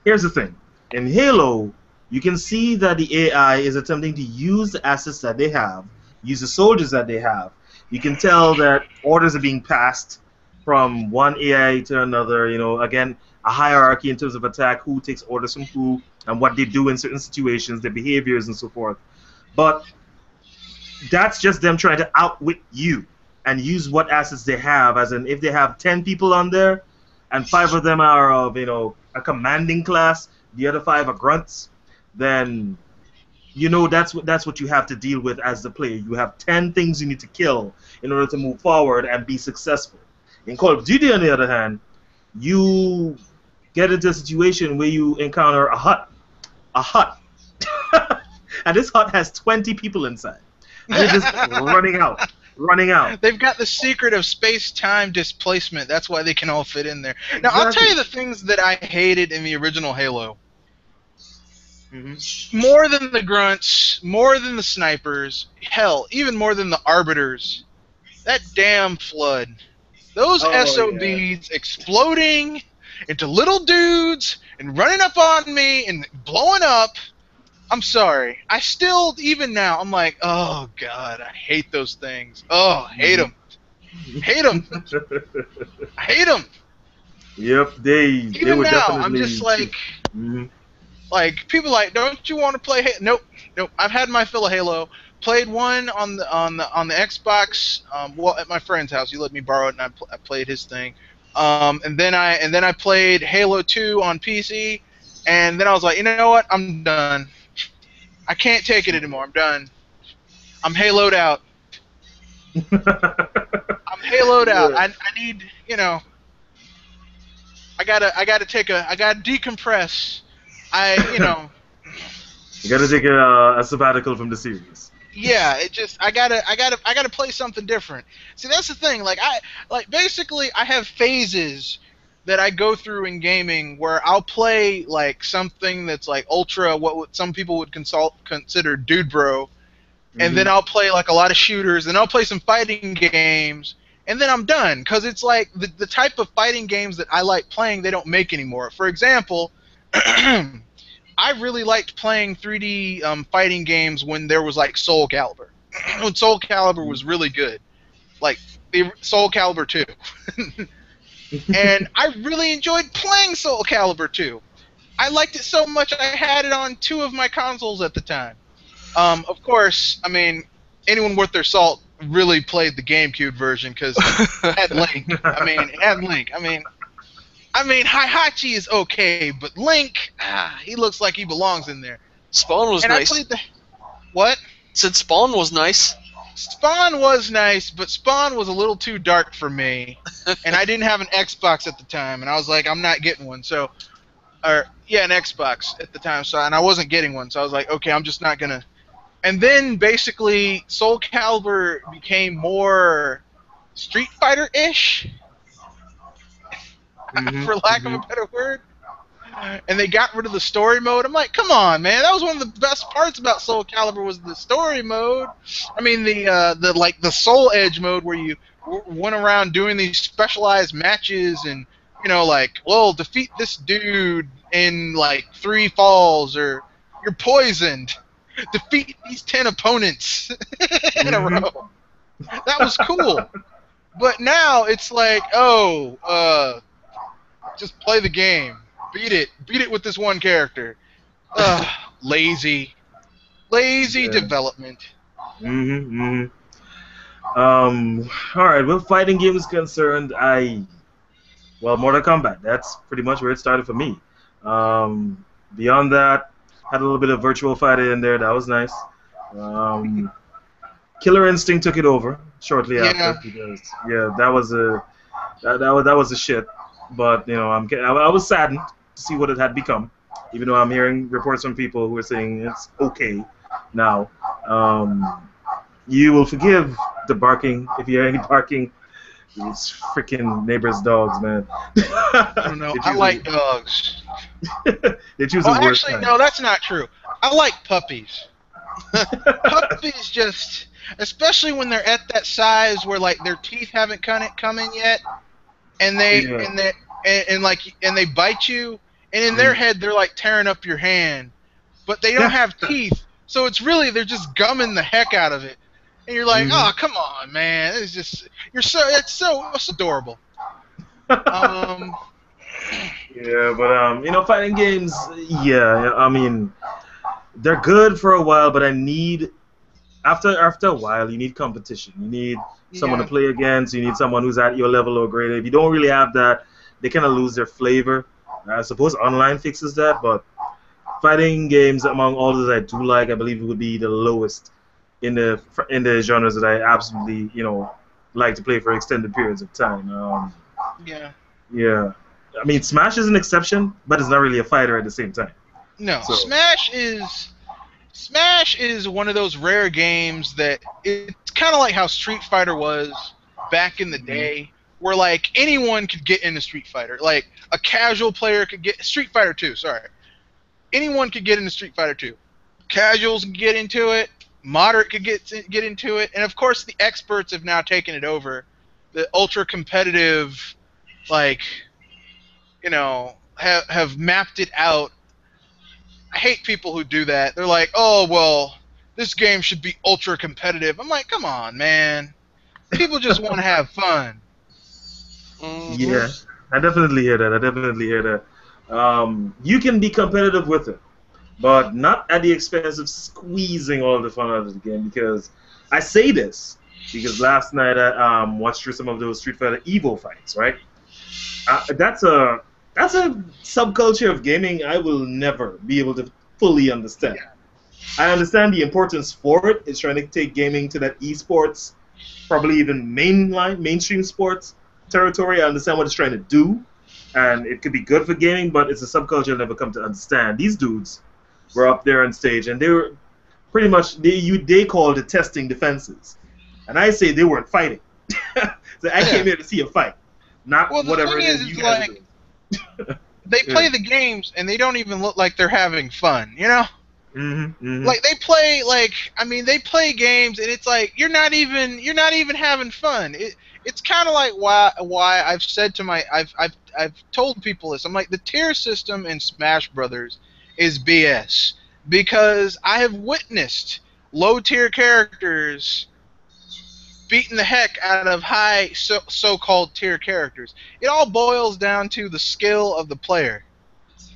here's the thing. In Halo, you can see that the AI is attempting to use the assets that they have, use the soldiers that they have. You can tell that orders are being passed from one AI to another, again, a hierarchy in terms of attack, who takes orders from who, and what they do in certain situations, their behaviors, and so forth. But that's just them trying to outwit you and use what assets they have, as in if they have 10 people on there, and 5 of them are of, a commanding class, the other 5 are grunts, then, that's what you have to deal with as the player. You have 10 things you need to kill in order to move forward and be successful. In Call of Duty, on the other hand, you get into a situation where you encounter a hut, and this hut has 20 people inside, and they're just running out. They've got the secret of space-time displacement. That's why they can all fit in there. Now, Exactly. I'll tell you the things that I hated in the original Halo. Mm-hmm. More than the grunts, more than the snipers, hell, even more than the arbiters. That damn flood. Those SOBs exploding into little dudes and running up on me and blowing up. I'm sorry. I still, even now, I'm like, oh, God, I hate those things. Oh, hate them. Hate them. I hate them. Yep, they Even were now, definitely. I'm just like, Mhm. like, people like, don't you want to play Halo? Nope. I've had my fill of Halo. Played one on the Xbox. Well, at my friend's house, he let me borrow it, and I played his thing. And then I played Halo 2 on PC, and then I was like, you know what? I'm done. I can't take it anymore. I'm done. I'm Halo'd out. I'm Halo'd out. I need, I gotta decompress. You gotta take a sabbatical from the series. Yeah, I gotta play something different. See, that's the thing. Basically I have phases that I go through in gaming where I'll play like something that's like ultra, what some people would consider dude bro, and then I'll play like a lot of shooters, and I'll play some fighting games, and then I'm done, because it's like the type of fighting games that I like playing they don't make anymore. For example, I really liked playing 3D fighting games when there was like Soul Calibur. When Soul Calibur was really good, like the Soul Calibur 2. And I really enjoyed playing Soul Calibur 2. I liked it so much I had it on 2 of my consoles at the time. Of course, I mean, anyone worth their salt really played the GameCube version because it had Link. I mean, Heihachi is okay, but Link, he looks like he belongs in there. Spawn was nice. What? Said Spawn was nice. Spawn was nice, but Spawn was a little too dark for me, and I didn't have an Xbox at the time, and I was like, I'm not getting one. So, an Xbox at the time, and I wasn't getting one, so I was like, okay, I'm just not gonna. And then basically, Soul Calibur became more Street Fighter-ish, for lack of a better word. And they got rid of the story mode. I'm like, come on, man! That was one of the best parts about Soul Calibur was the story mode. I mean, the Soul Edge mode where you went around doing these specialized matches and defeat this dude in like 3 falls, or you're poisoned. Defeat these 10 opponents in a row. That was cool. But now it's like, just play the game. Beat it with this one character. Lazy development. Alright, with fighting games concerned, Mortal Kombat, that's pretty much where it started for me. Beyond that, had a little bit of virtual fighting in there, that was nice. Killer Instinct took it over shortly after, because that was a shit. But I was saddened to see what it had become, even though I'm hearing reports from people who are saying it's okay now. You will forgive the barking if you hear any barking. These freaking neighbors' dogs, man. I don't know. I like dogs. They choose the worst actually, time. no, that's not true. I like puppies. Puppies just, especially when they're at that size where like their teeth haven't come in yet, and they bite you, and in their head they're like tearing up your hand, but they don't have teeth, so it's really they're just gumming the heck out of it, and you're like, oh, come on, man, it's so adorable. Yeah, but fighting games, I mean, they're good for a while, but after a while, you need competition. You need someone to play against. You need someone who's at your level or greater. If you don't really have that, they kind of lose their flavor. I suppose online fixes that, but fighting games, among all that I do like, I believe it would be the lowest in the genres that I absolutely, like to play for extended periods of time. Yeah. I mean, Smash is an exception, but it's not really a fighter at the same time. No, So- Smash is one of those rare games that it's kind of like how Street Fighter was back in the day, where like anyone could get into Street Fighter. Like a casual player could get Street Fighter 2. Sorry, anyone could get into Street Fighter 2. Casuals can get into it. Moderate could get into it, and of course the experts have now taken it over. The ultra competitive, like, you know, have mapped it out. I hate people who do that. They're like, oh, well, this game should be ultra competitive. I'm like, come on, man. People just want to have fun. Yeah, I definitely hear that. You can be competitive with it, but not at the expense of squeezing all the fun out of the game. Because I say this because last night I watched through some of those Street Fighter Evo fights, right? That's a subculture of gaming I will never be able to fully understand. Yeah. I understand the importance for it. It's trying to take gaming to that esports, probably even mainstream sports territory. I understand what it's trying to do, and it could be good for gaming, but it's a subculture I'll never come to understand. These dudes were up there on stage, and they were pretty much, they called it testing defenses. And I say they weren't fighting. So I came here to see a fight, not whatever it is you guys are doing. They play the games and they don't even look like they're having fun, you know? Like they play they play games and it's like you're not even having fun. It's kind of like why I've said to I've told people this. I'm like, the tier system in Smash Brothers is BS because I have witnessed low tier characters beating the heck out of high so-called tier characters. It all boils down to the skill of the player.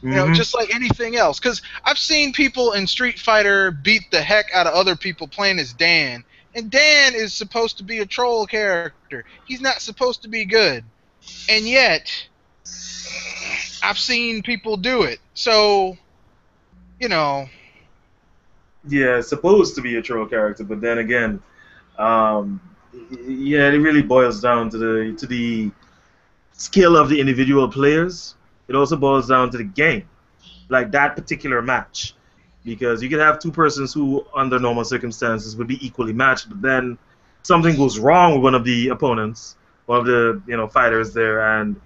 You know, just like anything else. Because I've seen people in Street Fighter beat the heck out of other people playing as Dan. And Dan is supposed to be a troll character. He's not supposed to be good. And yet, I've seen people do it. So, you know. Yeah, it's supposed to be a troll character, but then again, yeah, it really boils down to the skill of the individual players. It also boils down to the game, like that particular match, because you can have two persons who, under normal circumstances, would be equally matched, but then something goes wrong with one of the opponents, one of the fighters there, and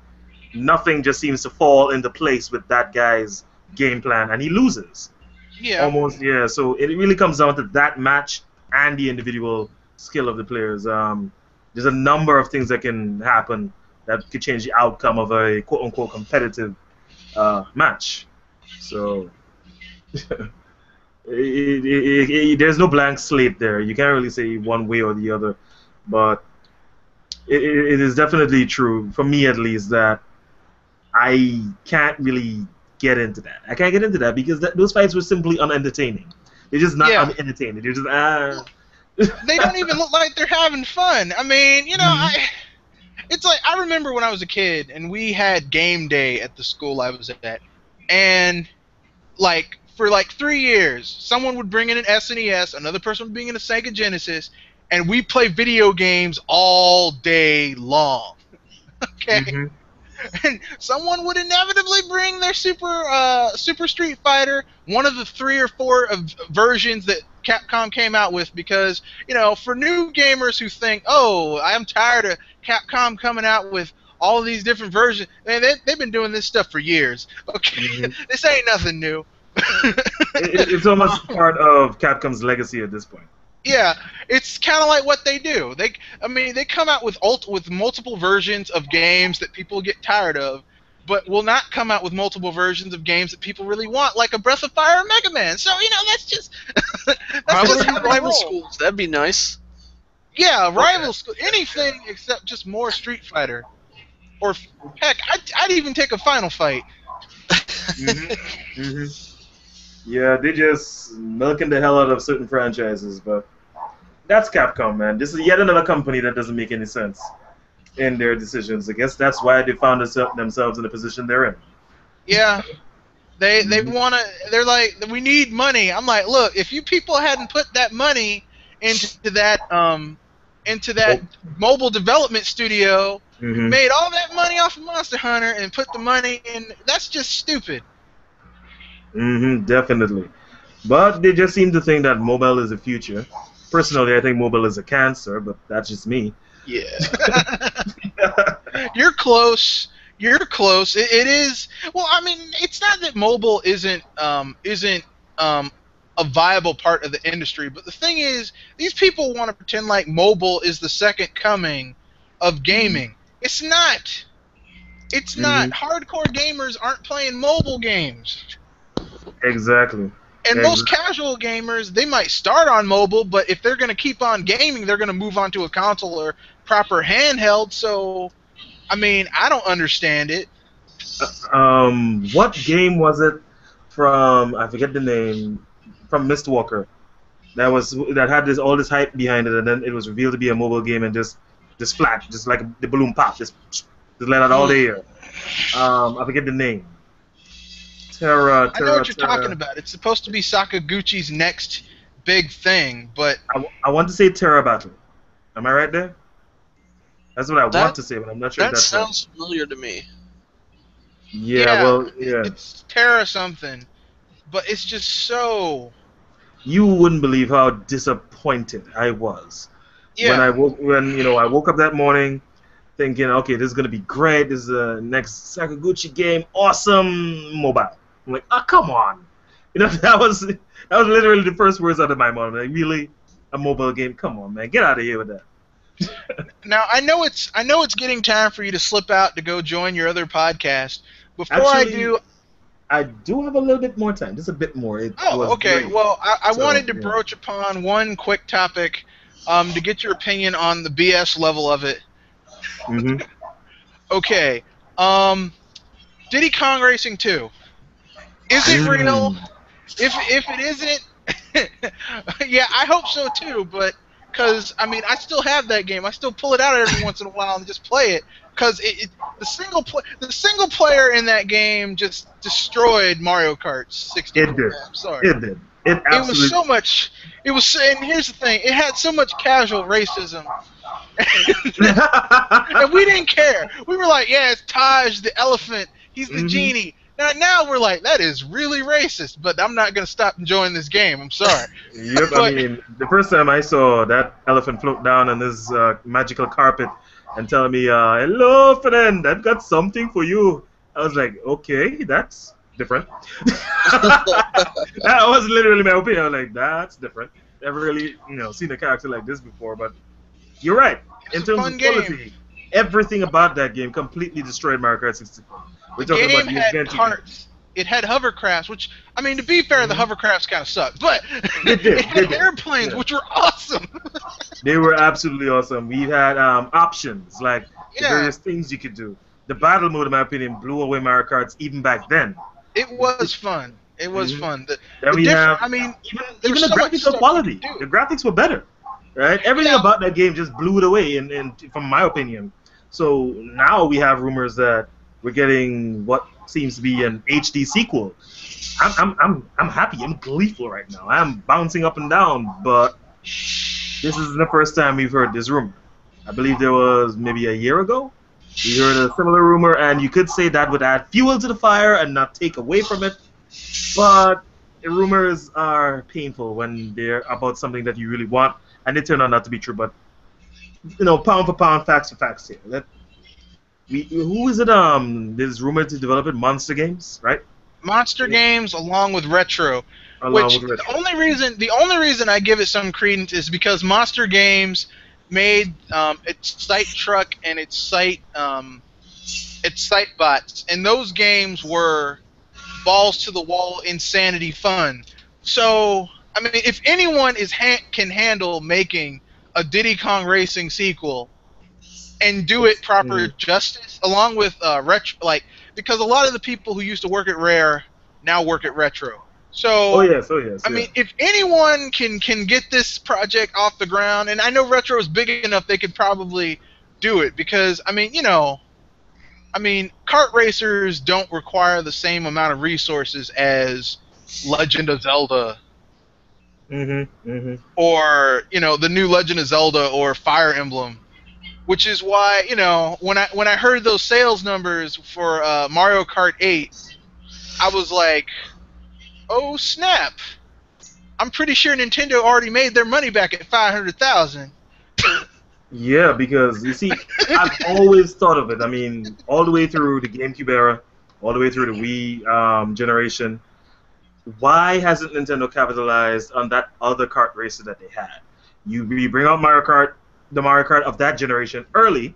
nothing just seems to fall into place with that guy's game plan, and he loses. Yeah. Almost, yeah. So it really comes down to that match and the individual skill of the players. There's a number of things that can happen that could change the outcome of a quote-unquote competitive match. So there's no blank slate there. You can't really say one way or the other. But it is definitely true, for me at least, that I can't really get into that. I can't get into that because those fights were simply unentertaining. They're just not unentertaining. They're just They don't even look like they're having fun. I mean, it's like, I remember when I was a kid and we had game day at the school I was at, and like for like 3 years, someone would bring in an SNES, another person would bring in a Sega Genesis, and we play video games all day long. Okay. And someone would inevitably bring their Super Street Fighter, one of the 3 or 4 versions that Capcom came out with, because, for new gamers who think, oh, I'm tired of Capcom coming out with all of these different versions, man, they've been doing this stuff for years. Okay, This ain't nothing new. It's almost part of Capcom's legacy at this point. Yeah, it's kind of like what they do. They come out with multiple versions of games that people get tired of, but will not come out with multiple versions of games that people really want, like a Breath of Fire or Mega Man. So that's just rival schools. That'd be nice. Yeah, rival school, anything except just more Street Fighter, or heck, I'd even take a Final Fight. Yeah, they just milking the hell out of certain franchises, but that's Capcom, man. This is yet another company that doesn't make any sense in their decisions. I guess that's why they found themselves in the position they're in. Yeah, they want to. They're like, we need money. I'm like, look, if you people hadn't put that money into that mobile development studio made all that money off of Monster Hunter and put the money in. That's just stupid. Definitely. But they just seem to think that mobile is the future. Personally, I think mobile is a cancer, but that's just me. Yeah. You're close. You're close. It is. Well, I mean, it's not that mobile isn't a viable part of the industry, but the thing is, these people want to pretend like mobile is the second coming of gaming. It's not. It's not. Hardcore gamers aren't playing mobile games. Exactly. And most casual gamers, they might start on mobile, but if they're going to keep on gaming, they're going to move on to a console or proper handheld. So, I mean, I don't understand it. What game was it from? I forget the name. From Mistwalker. That had all this hype behind it, and then it was revealed to be a mobile game, and just flat, just like the balloon pop, just let out all the air. I forget the name. Terra. I know what you're talking about. It's supposed to be Sakaguchi's next big thing, but I want to say Terra Battle. Am I right there? That's what I want to say, but I'm not sure. That sounds familiar to me. Yeah, it's Terra something, but it's just so. You wouldn't believe how disappointed I was when I woke up that morning, thinking, okay, this is gonna be great. This is the next Sakaguchi game, awesome mobile. I'm like, oh, come on, that was literally the first words out of my mouth. Like, really, a mobile game? Come on, man, get out of here with that. Now I know it's getting time for you to slip out to go join your other podcast. Before I do have a little bit more time, just a bit more. Okay. Great. Well, I wanted to broach upon one quick topic to get your opinion on the BS level of it. Okay. Diddy Kong Racing 2. Is it real? If it isn't, yeah, I hope so too. But because I mean, I still have that game. I still pull it out every once in a while and just play it. Because the single player in that game just destroyed Mario Kart 64. It did. I'm sorry. It did. It absolutely. It was so much. It was, and here's the thing. It had so much casual racism, and we didn't care. We were like, yeah, it's Taj the elephant. He's the genie. Now we're like, that is really racist. But I'm not gonna stop enjoying this game. I'm sorry. Yep. I mean, the first time I saw that elephant float down on this magical carpet and telling me, hello, friend, I've got something for you. I was like, okay, that's different. That was literally my opinion. I was like, that's different. Never really, seen a character like this before. But you're right. In terms of quality, everything about that game completely destroyed Mario Kart 64. The game had carts. It had hovercrafts, which, I mean, to be fair, the hovercrafts kind of sucked. But it had airplanes, which were awesome. They were absolutely awesome. We had options, like the various things you could do. The battle mode, in my opinion, blew away Mario Kart even back then. It was fun. It was fun. Then we have, I mean, even the graphical quality. The graphics were better, right? Everything about that game just blew it away, from my opinion. So now we have rumors that we're getting what seems to be an HD sequel. I'm happy. I'm gleeful right now. I'm bouncing up and down, but this is the first time we've heard this rumor. I believe there was maybe a year ago. We heard a similar rumor, and you could say that would add fuel to the fire and not take away from it. But rumors are painful when they're about something that you really want, and they turn out not to be true. But pound for pound, facts for facts here. Who is it? There's rumored to develop it. Monster Games, right? Monster Games, along with Retro. The only reason I give it some credence is because Monster Games made its site truck and its site bots, and those games were balls to the wall insanity fun. So I mean, if anyone can handle making a Diddy Kong Racing sequel and do it proper justice, along with retro, because a lot of the people who used to work at Rare now work at Retro. So, I mean, if anyone can get this project off the ground, and I know Retro is big enough, they could probably do it, because I mean, kart racers don't require the same amount of resources as Legend of Zelda, or the new Legend of Zelda or Fire Emblem. which is why, you know, when I heard those sales numbers for Mario Kart 8, I was like, oh snap! I'm pretty sure Nintendo already made their money back at 500,000. Yeah, because you see, I've always thought of it. I mean, all the way through the GameCube era, all the way through the Wii generation. Why hasn't Nintendo capitalized on that other kart racer that they had? You bring out Mario Kart, the Mario Kart of that generation early,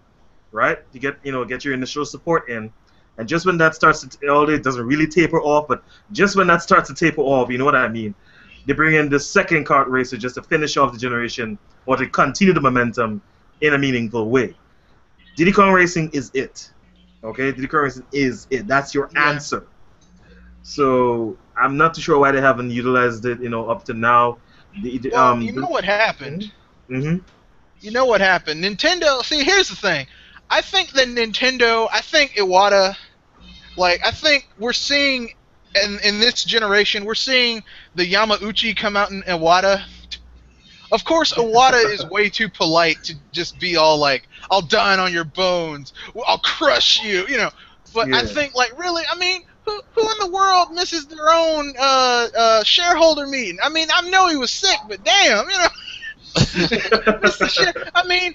right? To get your initial support in, and just when that starts to, although it doesn't really taper off, but just when that starts to taper off, you know what I mean? They bring in the second kart racer just to finish off the generation or to continue the momentum in a meaningful way. Diddy Kong Racing is it. Okay? Diddy Kong Racing is it. That's your answer. So I'm not too sure why they haven't utilized it, up to now. You know what happened? Mm-hmm. You know what happened? Nintendo, see, here's the thing. I think Iwata, I think we're seeing, in this generation, we're seeing the Yamauchi come out in Iwata. Of course, Iwata is way too polite to just be all like, I'll dine on your bones, I'll crush you, But I think, really, I mean, who in the world misses their own shareholder meeting? I mean, I know he was sick, but damn, I mean,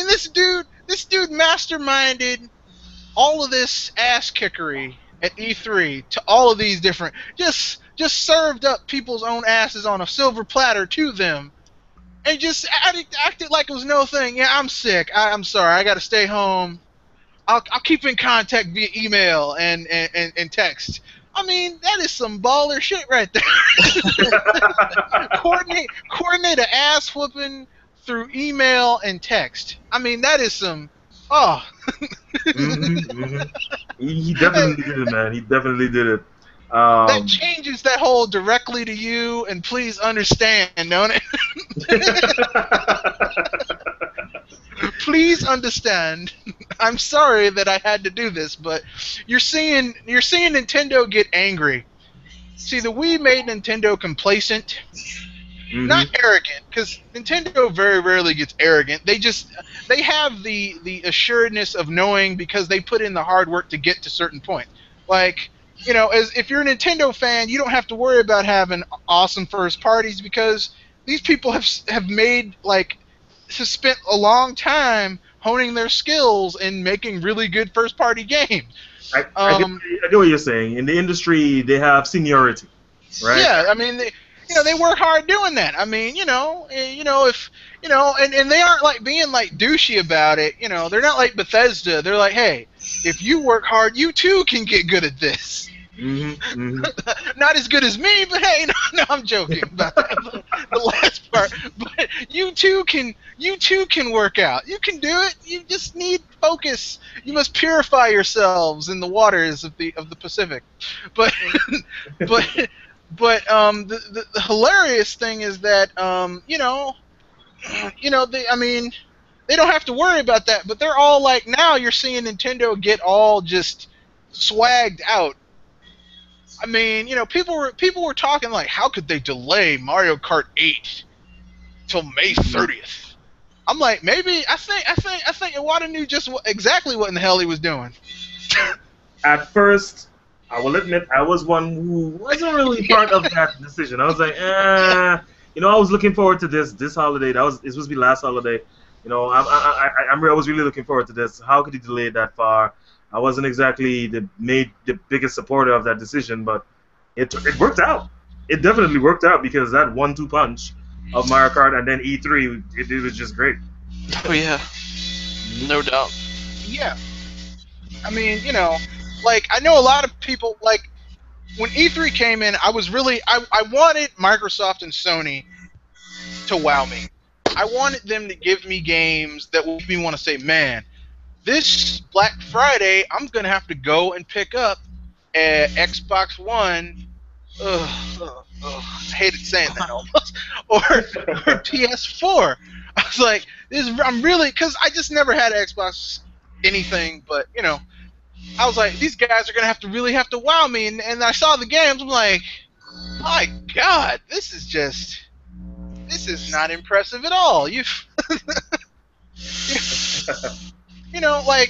this dude masterminded all of this ass kickery at E3 to all of these different, just served up people's own asses on a silver platter to them, and just acted like it was no thing. Yeah, I'm sick. I'm sorry. I got to stay home. I'll keep in contact via email and text. I mean, that is some baller shit right there. Coordinate an ass whooping through email and text. I mean, that is some. Oh. He definitely did it, man. He definitely did it. That changes that whole directly to you and please understand, don't it? Please understand. I'm sorry that I had to do this, but you're seeing Nintendo get angry. See, the Wii made Nintendo complacent, not arrogant, because Nintendo very rarely gets arrogant. They have the assuredness of knowing because they put in the hard work to get to certain points. As if you're a Nintendo fan, you don't have to worry about having awesome first parties because these people have spent a long time honing their skills in making really good first party games. I get what you're saying. In the industry, they have seniority, right? Yeah, I mean, they work hard doing that. I mean, and they aren't being douchey about it. They're not like Bethesda. They're like, hey, if you work hard, you too can get good at this. Not as good as me, but hey, no, I'm joking about that, the last part. But you too can work out. You can do it. You just need focus. You must purify yourselves in the waters of the Pacific. But the hilarious thing is that they don't have to worry about that. But they're all like, now you're seeing Nintendo get all just swagged out. I mean, people were talking like, how could they delay Mario Kart 8 till May 30th? I'm like, maybe I think Iwata knew just exactly what in the hell he was doing. At first, I will admit I was one who wasn't really part of that decision. I was like, I was looking forward to this holiday. It was supposed to be last holiday. I was really looking forward to this. How could he delay it that far? I wasn't exactly the biggest supporter of that decision, but it worked out. It definitely worked out because that 1-2 punch of Mario Kart and then E3, it was just great. Oh yeah, no doubt. Yeah, I mean, I know a lot of people when E3 came in, I wanted Microsoft and Sony to wow me. I wanted them to give me games that would make me want to say, man, this Black Friday, I'm going to have to go and pick up an Xbox One. I hated saying that almost. Or PS4. I was like, I'm really, because I just never had an Xbox anything, but, I was like, these guys are going to really have to wow me. And I saw the games, I'm like, my God, this is not impressive at all. you know, I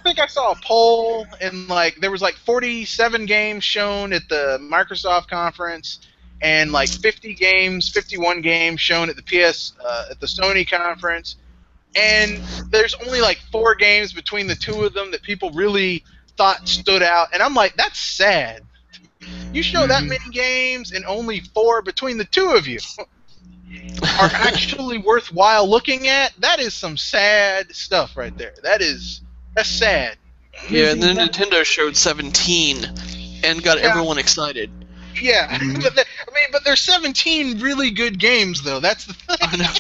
think I saw a poll, and like there was like 47 games shown at the Microsoft conference, and like 51 games shown at the at the Sony conference, and there's only like 4 games between the two of them that people really thought stood out, and I'm like, that's sad. You show that many games and only 4 between the two of you are actually worthwhile looking at. That is some sad stuff right there. That's sad. Yeah, and then Nintendo showed 17 and got everyone excited. Yeah, but there's 17 really good games though. That's the thing. I know.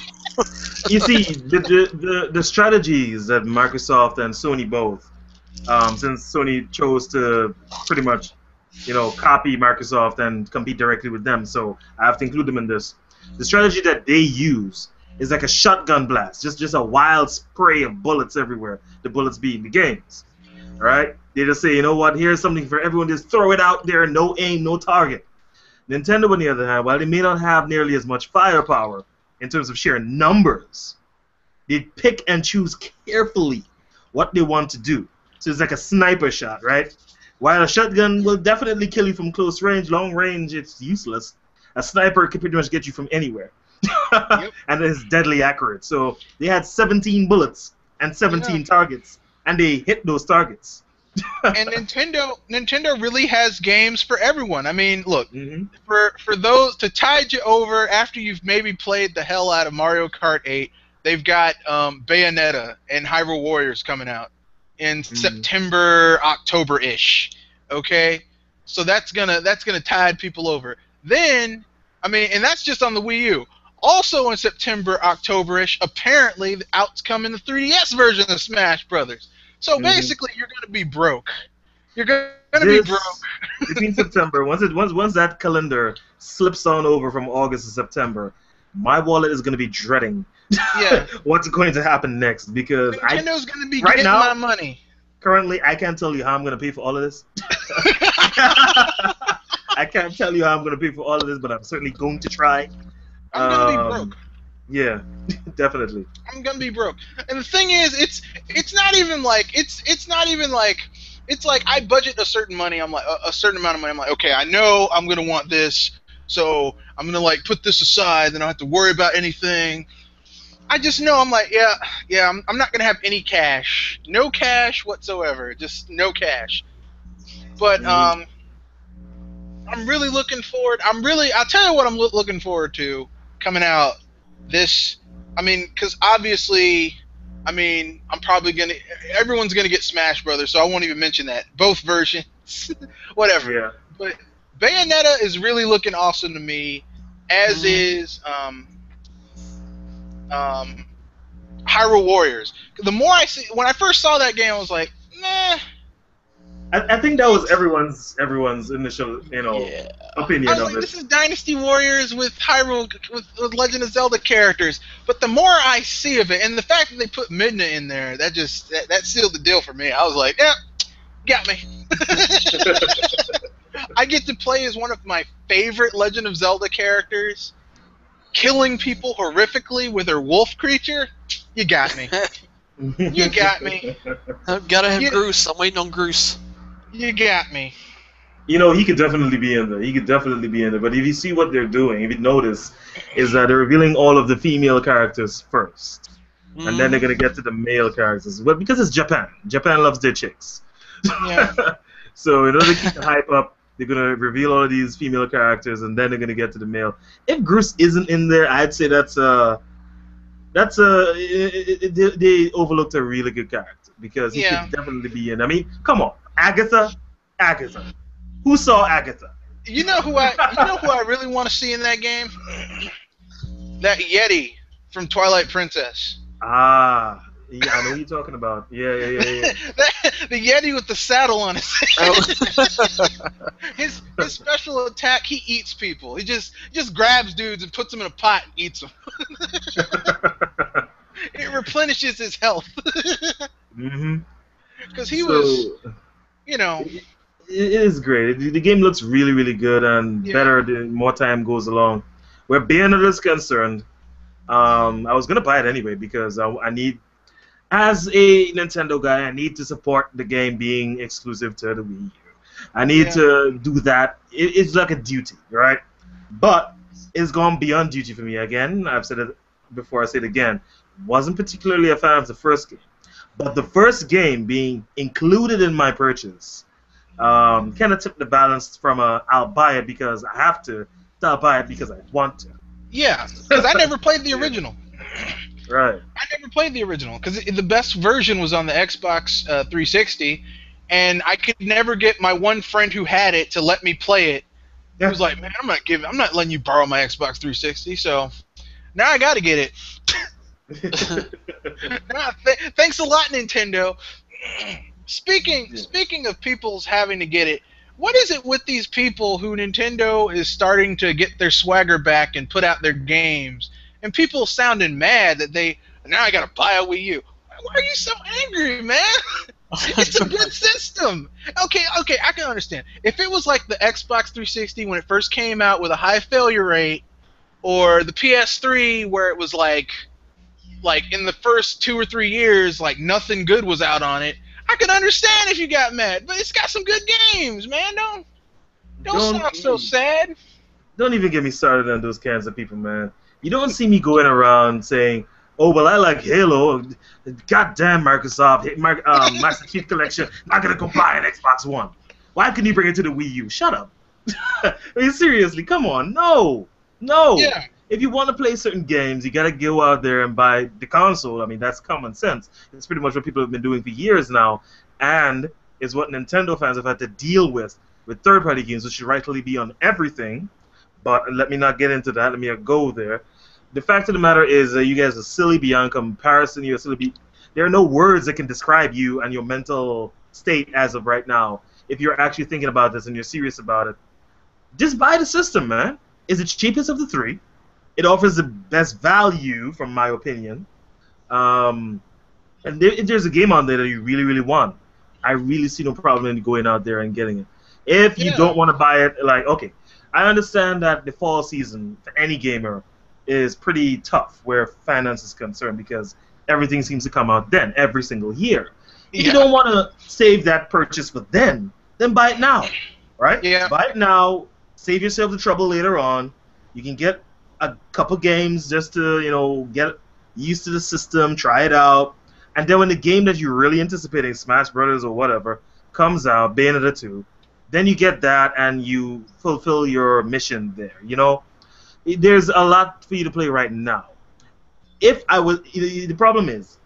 You see, the strategies that Microsoft and Sony both, since Sony chose to pretty much, copy Microsoft and compete directly with them, so I have to include them in this. The strategy that they use is like a shotgun blast, just a wild spray of bullets everywhere, the bullets being the games. All right? They just say, you know what, here's something for everyone, just throw it out there, no aim, no target. Nintendo, on the other hand, while they may not have nearly as much firepower in terms of sheer numbers, they pick and choose carefully what they want to do. So it's like a sniper shot, right? While a shotgun will definitely kill you from close range, long range, it's useless. A sniper can pretty much get you from anywhere. Yep. And it's deadly accurate. So they had 17 bullets and 17 targets, and they hit those targets. And Nintendo really has games for everyone. I mean, look, for those to tide you over after you've maybe played the hell out of Mario Kart 8, they've got Bayonetta and Hyrule Warriors coming out in September, October-ish. Okay, so that's gonna tide people over. Then, I mean, and that's just on the Wii U. Also in September, October-ish, apparently out's coming the 3DS version of Smash Brothers. So basically, you're gonna be broke. You're gonna be broke. Between September, once that calendar slips on over from August to September, my wallet is gonna be dreading. Yeah. What's going to happen next? Because Nintendo's gonna be getting my money. Currently, I can't tell you how I'm gonna pay for all of this. I can't tell you how I'm gonna pay for all of this, but I'm certainly going to try. I'm gonna be broke. Yeah, definitely. I'm gonna be broke. And the thing is, it's not even like it's like I budget a certain money. I'm like a certain amount of money. I'm like, okay, I know I'm gonna want this, so I'm gonna like put this aside. Then I don't have to worry about anything. I just know I'm like, yeah. I'm not gonna have any cash, no cash whatsoever, just no cash. But I'm really looking forward. I'll tell you what I'm looking forward to coming out. Because obviously, I'm probably everyone's gonna get Smash Brothers, so I won't even mention that. Both versions, whatever. Yeah. But Bayonetta is really looking awesome to me, as is Hyrule Warriors. The more I see, when I first saw that game, I was like, nah. I think that was everyone's initial, opinion I was of like, it. this is Dynasty Warriors with Hyrule, with Legend of Zelda characters. But the more I see of it, and the fact that they put Midna in there, that sealed the deal for me. I was like, yeah, got me. I get to play as one of my favorite Legend of Zelda characters, killing people horrifically with her wolf creature. You got me. You got me. Gotta have Groose. I'm waiting on Groose. You got me. He could definitely be in there. But if you see what they're doing, if you notice, is that they're revealing all of the female characters first. And then they're going to get to the male characters. Well, because it's Japan. Japan loves their chicks. Yeah. So in order to keep the hype up, they're going to reveal all of these female characters, and then they're going to get to the male. If Groose isn't in there, I'd say they overlooked a really good character, because he could definitely be in. I mean, come on, Agatha. Who saw Agatha? You know who I really want to see in that game? That Yeti from Twilight Princess. Ah, yeah, I know what you're talking about. Yeah. The Yeti with the saddle on his head. His special attack, he eats people. He just grabs dudes and puts them in a pot and eats them. It replenishes his health. Because he was, It is great. The game looks really, really good, and better the more time goes along. Where Bayonetta is concerned, I was gonna buy it anyway because I need, as a Nintendo guy, I need to support the game being exclusive to the Wii U. I need to do that. It's like a duty, right? But it's gone beyond duty for me. Again, I've said it before, I say it again. Wasn't particularly a fan of the first game. But the first game being included in my purchase kind of tipped the balance from I'll buy it because I have to I'll buy it because I want to. Yeah, because I never played the original. Right. I never played the original because the best version was on the Xbox 360, and I could never get my one friend who had it to let me play it. He was like, "Man, I'm not letting you borrow my Xbox 360." So now I got to get it. Thanks a lot, Nintendo. Speaking of people's having to get it, what is it with these people who Nintendo is starting to get their swagger back and put out their games, and people sounding mad that now I gotta buy a Wii U? Why are you so angry, man? It's a good system. Okay, I can understand. If it was like the Xbox 360 when it first came out with a high failure rate, or the PS3 where it was like in the first 2 or 3 years, like nothing good was out on it, I can understand if you got mad. But it's got some good games, man. Don't sound so sad. Don't even get me started on those kinds of people, man. You don't see me going around saying, "Oh, well, I like Halo. Goddamn Microsoft, Master Chief Collection. Not gonna go buy an Xbox One. Why couldn't you bring it to the Wii U? Shut up." I mean, seriously, come on, no. Yeah. If you want to play certain games, you gotta go out there and buy the console. I mean, that's common sense. It's pretty much what people have been doing for years now, and it's what Nintendo fans have had to deal with third-party games, which should rightfully be on everything. But let me not get into that. Let me go there. The fact of the matter is, you guys are silly beyond comparison. You're silly. There are no words that can describe you and your mental state as of right now. If you're actually thinking about this and you're serious about it, just buy the system, man. It's the cheapest of the three. It offers the best value, from my opinion. And if there's a game on there that you really, really want, I really see no problem in going out there and getting it. If you don't want to buy it, okay, I understand that the fall season for any gamer is pretty tough where finance is concerned because everything seems to come out then, every single year. If you don't want to save that purchase for then buy it now, right? Yeah. Buy it now, save yourself the trouble later on. You can get a couple games just to, get used to the system, try it out, and then when the game that you're really anticipating, Smash Brothers or whatever, comes out, Bayonetta 2, then you get that and you fulfill your mission there, There's a lot for you to play right now. The problem is,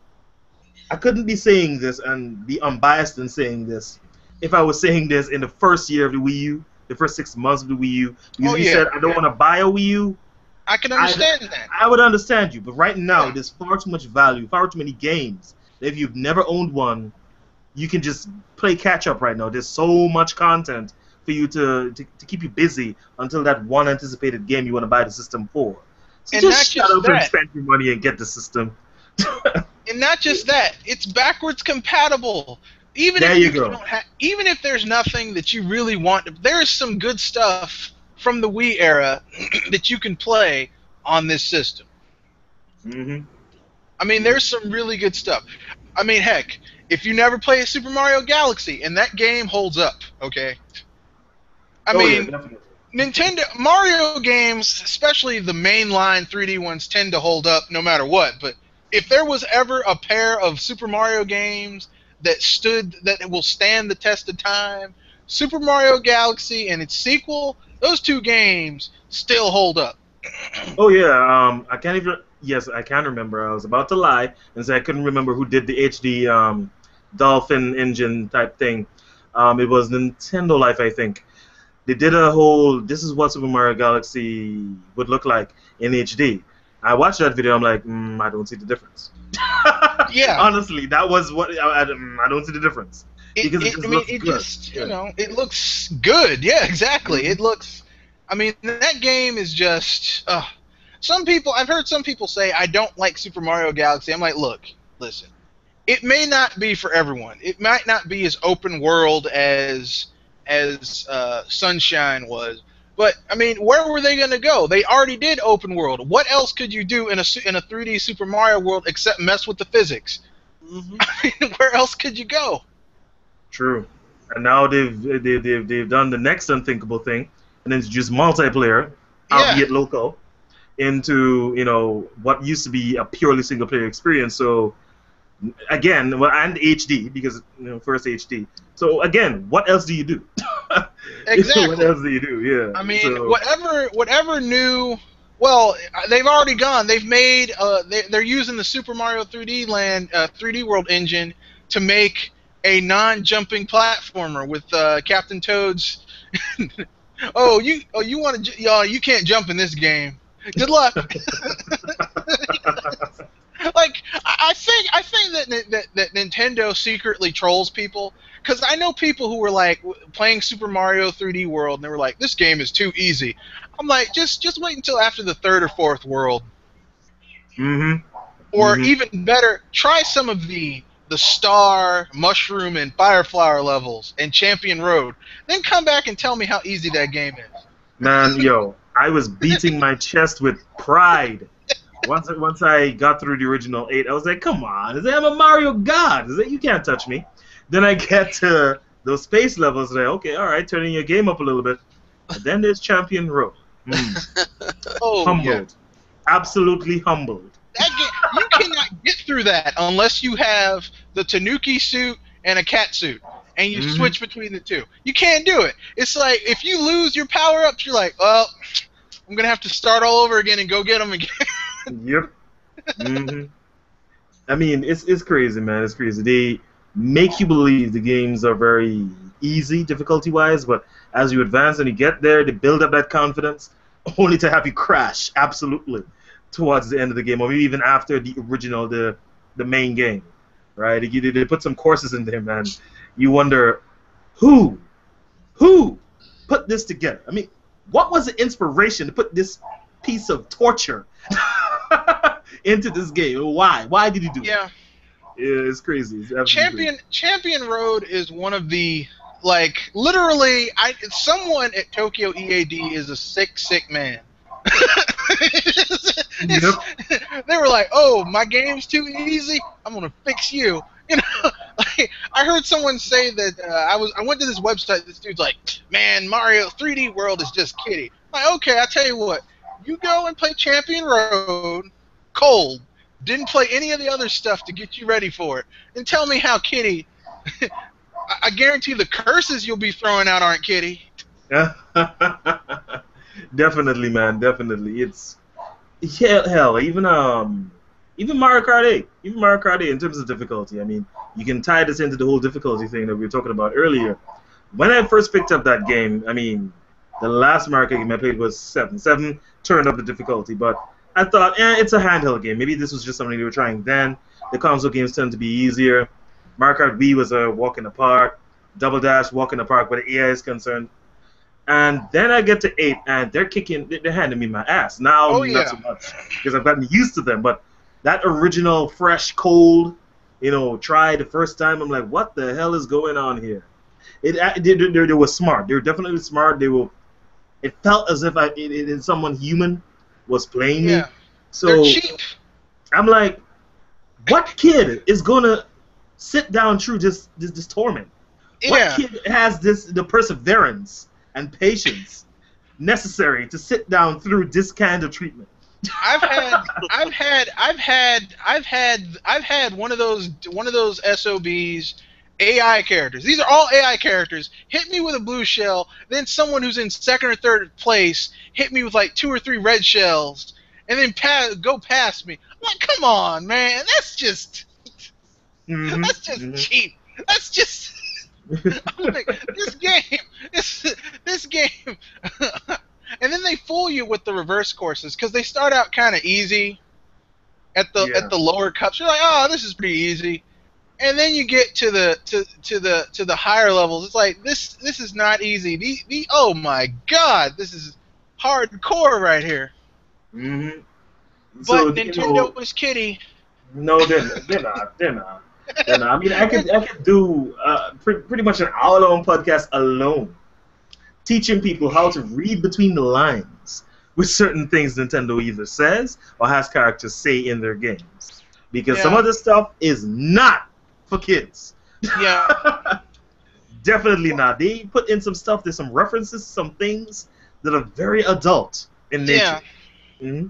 I couldn't be saying this and be unbiased in saying this if I was saying this in the first year of the Wii U, the first 6 months of the Wii U, because you said I don't want to buy a Wii U. I can understand that. I would understand you, but right now there's far too much value, far too many games. If you've never owned one, you can just play catch up right now. There's so much content for you to keep you busy until that one anticipated game you want to buy the system for. So and just shut up and spend your money and get the system. And not just that, it's backwards compatible. Even if there's nothing that you really want, there's some good stuff from the Wii era that you can play on this system. Mm-hmm. I mean, there's some really good stuff. I mean, heck, if you never play Super Mario Galaxy, and that game holds up, okay? I mean, Nintendo Mario games, especially the mainline 3D ones, tend to hold up no matter what. But if there was ever a pair of Super Mario games that will stand the test of time, Super Mario Galaxy and its sequel, those two games still hold up. Oh yeah, I can't even. Yes, I can remember. I was about to lie and say I couldn't remember who did the HD Dolphin engine type thing. It was Nintendo Life, I think. They did a whole. This is what Super Mario Galaxy would look like in HD. I watched that video. I'm like, I don't see the difference. Yeah. Honestly, that was what I don't see the difference. Because it looks good. It looks good. Yeah, exactly. It looks. I mean, that game is just. I've heard some people say I don't like Super Mario Galaxy. I'm like, look, listen. It may not be for everyone. It might not be as open world as Sunshine was, But I mean, where were they going to go? They already did open world. What else could you do in a 3D Super Mario world except mess with the physics? Mm-hmm. I mean, where else could you go? True. And now they've done the next unthinkable thing and introduced multiplayer, albeit local, into what used to be a purely single player experience. So again, and HD because first HD. So again, what else do you do? Exactly. What else do you do? Yeah. I mean, whatever new. Well, they've already gone. They've made. They're using the Super Mario 3D Land 3D World engine to make a non-jumping platformer with Captain Toad's. You can't jump in this game. Good luck. Like I think that Nintendo secretly trolls people, because I know people who were like playing Super Mario 3D World and they were like, this game is too easy. I'm like, just wait until after the third or fourth world. Mm-hmm. Or even better, try some of the Star, Mushroom, and Fireflower levels and Champion Road. Then come back and tell me how easy that game is. Man, I was beating my chest with pride. Once I got through the original 8, I was like, come on, I'm a Mario god. You can't touch me. Then I get to those space levels, like, okay, all right, turning your game up a little bit. And then there's Champion Road. Humbled. Yeah. Absolutely humbled. That game, you cannot get through that unless you have the Tanuki suit and a cat suit, and you switch between the two. You can't do it. It's like, if you lose your power-ups, you're like, well, I'm going to have to start all over again and go get them again. Yep. I mean, it's crazy, man. It's crazy. They make you believe the games are very easy, difficulty-wise, but as you advance and you get there, they build up that confidence, only to have you crash, absolutely, towards the end of the game, or maybe even after the original, the main game, right? They put some courses in there, man. You wonder, who put this together? I mean, what was the inspiration to put this piece of torture into this game? Why? Why did he do it? Yeah, it's crazy. It's Champion Road is one of the, like, literally, someone at Tokyo EAD is a sick man. They were like, oh, my game's too easy, I'm gonna fix you. Like, I heard someone say that I went to this website. This dude's like, man, Mario 3D World is just kiddie. I'm like, okay, I'll tell you what. You go and play Champion Road, cold. Didn't play any of the other stuff to get you ready for it. And tell me how kiddie. I guarantee the curses you'll be throwing out aren't kiddie. Definitely, man. Definitely. It's hell. Even Mario Kart 8. Even Mario Kart 8 in terms of difficulty. I mean, you can tie this into the whole difficulty thing that we were talking about earlier. When I first picked up that game, I mean, the last Mario Kart game I played was 7. 7 turned up the difficulty, but I thought, it's a handheld game. Maybe this was just something they were trying then. The console games tend to be easier. Mario Kart Wii was a walk in the park. Double Dash, walk in the park where the AI is concerned. And then I get to 8, and they're handing me my ass. Now, not so much, because I've gotten used to them. But that original, fresh, cold, try the first time, I'm like, what the hell is going on here? They were smart. They were definitely smart. It felt as if someone human was playing me. So they're cheap. I'm like, what kid is gonna sit down through this torment? What kid has the perseverance and patience necessary to sit down through this kind of treatment? I've had one of those SOBs, AI characters. These are all AI characters. Hit me with a blue shell, then someone who's in second or third place hit me with like 2 or 3 red shells, and then go past me. I'm like, come on, man, that's just cheap. That's just. I'm like, this game. And then they fool you with the reverse courses, because they start out kind of easy at the lower cups. You're like, oh, this is pretty easy. And then you get to the higher levels. It's like, this is not easy. Oh my God, this is hardcore right here. Mm-hmm. But so, Nintendo was kiddie. No, they're not. I mean, I could do pretty much an hour-long podcast alone teaching people how to read between the lines with certain things Nintendo either says or has characters say in their games. Because some of this stuff is not for kids. Yeah. Definitely not. They put in some stuff, there's some references, some things that are very adult in nature. Yeah.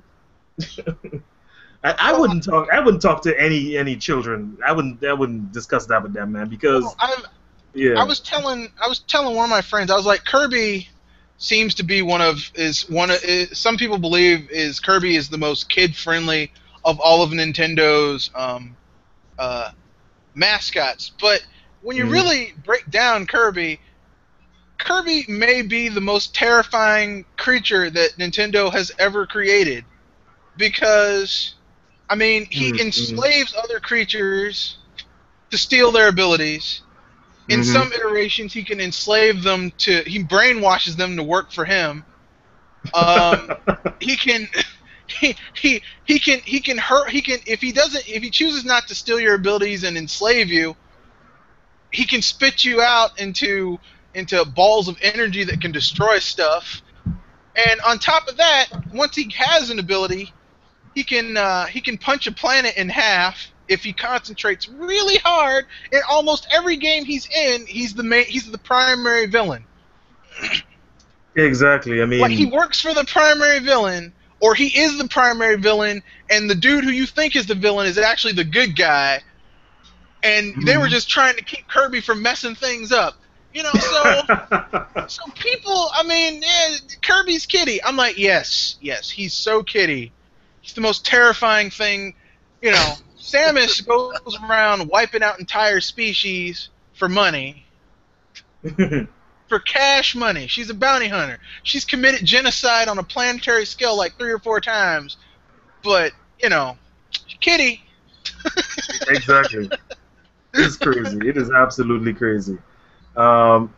I wouldn't talk to any children. I wouldn't discuss that with them, man, because I was telling one of my friends, I was like, Kirby seems to be some people believe Kirby is the most kid friendly of all of Nintendo's mascots. But when you really break down Kirby may be the most terrifying creature that Nintendo has ever created, because I mean, he enslaves other creatures to steal their abilities. In some iterations, he can enslave them he brainwashes them to work for him. He can if he chooses not to steal your abilities and enslave you, he can spit you out into balls of energy that can destroy stuff. And on top of that, once he has an ability, he can punch a planet in half if he concentrates really hard. In almost every game he's in, he's the primary villain. Exactly. I mean, like, he works for the primary villain, or he is the primary villain, and the dude who you think is the villain is actually the good guy. And they were just trying to keep Kirby from messing things up. You know, so people, I mean, Kirby's kitty. I'm like, yes, he's so kitty. He's the most terrifying thing. You know, Samus goes around wiping out entire species for money. For cash money. She's a bounty hunter. She's committed genocide on a planetary scale like 3 or 4 times. But, you know, kitty. Exactly. It's crazy. It is absolutely crazy. I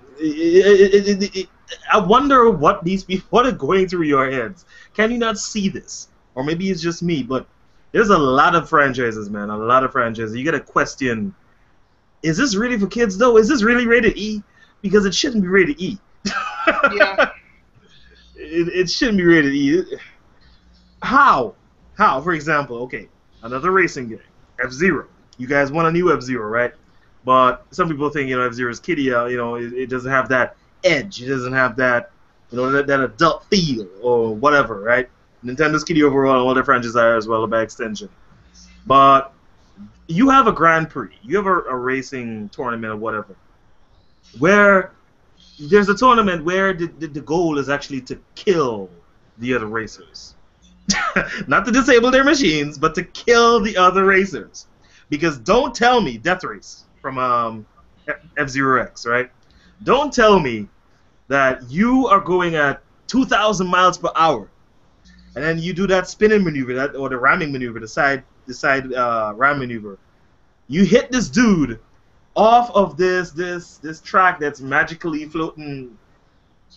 wonder what these people, what are going through your heads. Can you not see this? Or maybe it's just me, but there's a lot of franchises, man. A lot of franchises. You gotta question, is this really for kids, though? Is this really rated E? Because it shouldn't be rated E. Yeah. It shouldn't be rated E. How? For example, okay, another racing game, F-Zero. You guys want a new F-Zero, right? But some people think, you know, F-Zero's kitty, you know, it doesn't have that edge. It doesn't have that, you know, that adult feel or whatever, right? Nintendo's kitty overall, and all their franchises are as well by extension. But you have a Grand Prix, you have a racing tournament or whatever, where there's a tournament where the goal is actually to kill the other racers. Not to disable their machines, but to kill the other racers. Because don't tell me, Death Race from F-Zero X, right? Don't tell me that you are going at 2,000 miles per hour, and then you do that spinning maneuver, or the ramming maneuver, the side ram maneuver. You hit this dude off of this track that's magically floating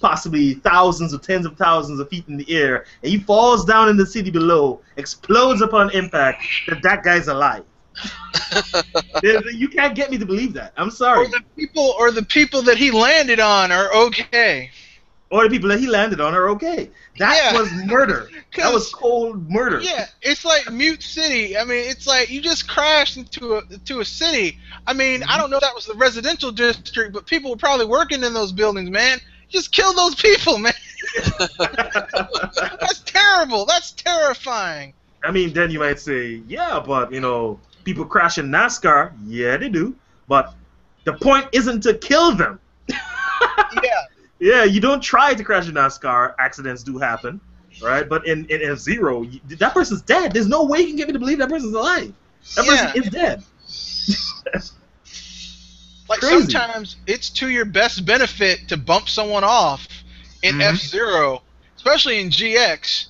possibly thousands or tens of thousands of feet in the air, and he falls down in the city below, explodes upon impact, that guy's alive. You can't get me to believe that. I'm sorry. Or the people that he landed on are okay. Or the people that he landed on are okay. That was murder. That was cold murder. Yeah, it's like Mute City. I mean, it's like you just crashed into a city. I mean, I don't know if that was the residential district, but people were probably working in those buildings, man. Just kill those people, man. That's terrible. That's terrifying. I mean, then you might say, yeah, but, you know, people crash in NASCAR. Yeah, they do. But the point isn't to kill them. Yeah. Yeah, you don't try to crash in NASCAR. Accidents do happen, right? But in F-Zero, that person's dead. There's no way you can get me to believe that person's alive. That person is dead. Like, crazy. Sometimes it's to your best benefit to bump someone off in F-Zero, especially in GX.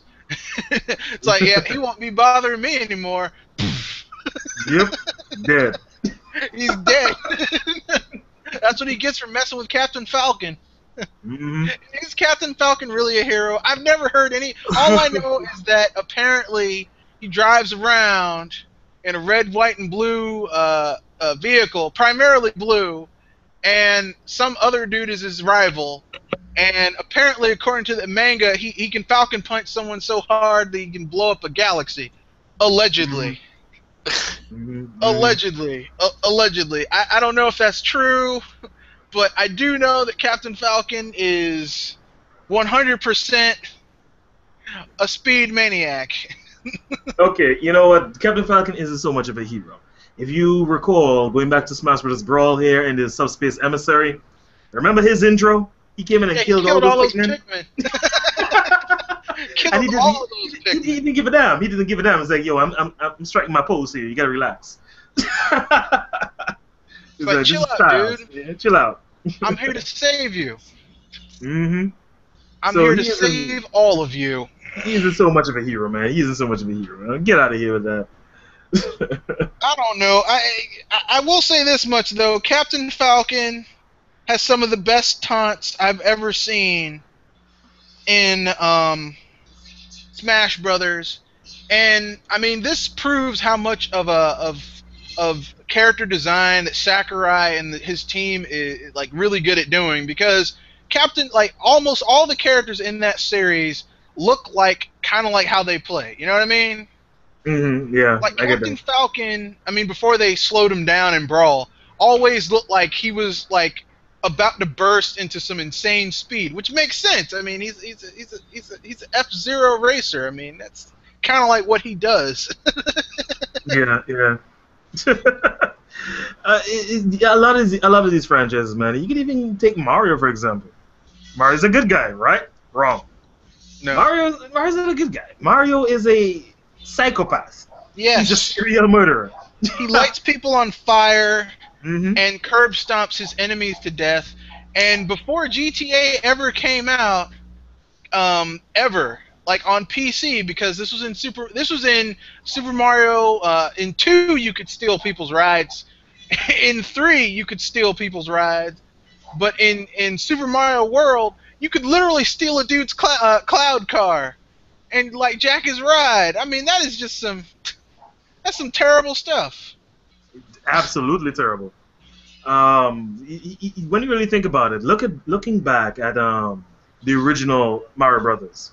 It's like, yeah, he won't be bothering me anymore. Yep, dead. He's dead. That's what he gets for messing with Captain Falcon. Is Captain Falcon really a hero? I've never heard any. All I know is that apparently he drives around in a red, white, and blue vehicle, primarily blue, and some other dude is his rival, And apparently, according to the manga, he can Falcon Punch someone so hard that he can blow up a galaxy. Allegedly. Allegedly. Allegedly. I don't know if that's true, but I do know that Captain Falcon is 100% a speed maniac. Okay, you know what? Captain Falcon isn't so much of a hero. If you recall, going back to Smash Bros. Brawl here in the Subspace Emissary, remember his intro? He came in and killed all those Pikmin. Killed all of those Pikmin. He didn't give a damn. He didn't give a damn. He's like, yo, I'm striking my pose here. You gotta relax. But chill out, dude. Yeah, chill out. I'm here to save you. Mm-hmm. I'm here to save all of you. He isn't so much of a hero, man. He isn't so much of a hero, man. Get out of here with that. I don't know. I will say this much, though. Captain Falcon has some of the best taunts I've ever seen in Smash Brothers. And, I mean, this proves how much of character design that Sakurai and his team is, like, really good at doing. Because almost all the characters in that series look like kind of like how they play. You know what I mean? Mm-hmm, yeah. Like Captain Falcon, I mean, before they slowed him down in Brawl, always looked like he was like about to burst into some insane speed, which makes sense. I mean, he's an F-Zero racer. I mean, that's kind of like what he does. Yeah. A lot of these franchises, man. You can even take Mario, for example. Mario's a good guy, right? Wrong. No. Mario's not a good guy. Mario is a psychopath. Yes. He's a serial murderer. He lights people on fire Mm-hmm. and curb stomps his enemies to death. And before GTA ever came out, like on PC, because this was in Super Mario. In 2, you could steal people's rides. In 3, you could steal people's rides. But in Super Mario World, you could literally steal a dude's cloud car and like jack his ride. I mean, that's some terrible stuff. Absolutely terrible. When you really think about it, looking back at the original Mario Brothers.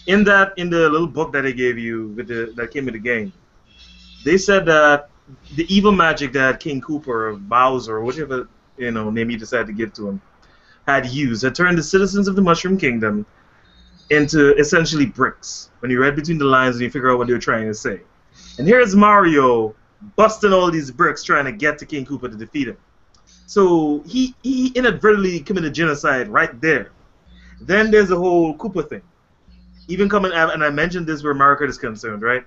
In the little book that they gave you that came with the game, they said that the evil magic that King Koopa or Bowser or whatever name you decided to give to him had turned the citizens of the Mushroom Kingdom into essentially bricks. When you read between the lines and you figure out what they were trying to say. And here's Mario busting all these bricks trying to get to King Koopa to defeat him. So he inadvertently committed genocide right there. Then there's the whole Koopa thing. Even coming out, and I mentioned this where Mario Kart is concerned, right?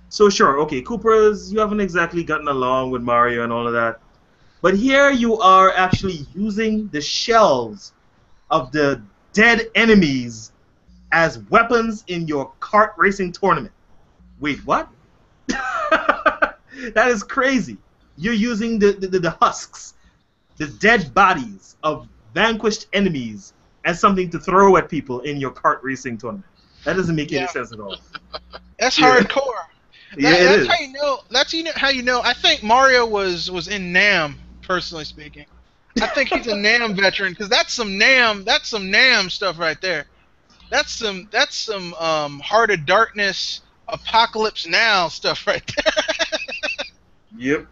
So sure, okay, Koopas, you haven't exactly gotten along with Mario and all of that. But here you are actually using the shells of the dead enemies as weapons in your kart racing tournament. Wait, what? That is crazy. You're using the husks, the dead bodies of vanquished enemies as something to throw at people in your kart racing tournament. That doesn't make any sense at all. That's hardcore. It is. How you know. That's how you know. I think Mario was in Nam, personally speaking. I think he's a Nam veteran because that's some Nam stuff right there. That's some Heart of Darkness, Apocalypse Now stuff right there. Yep.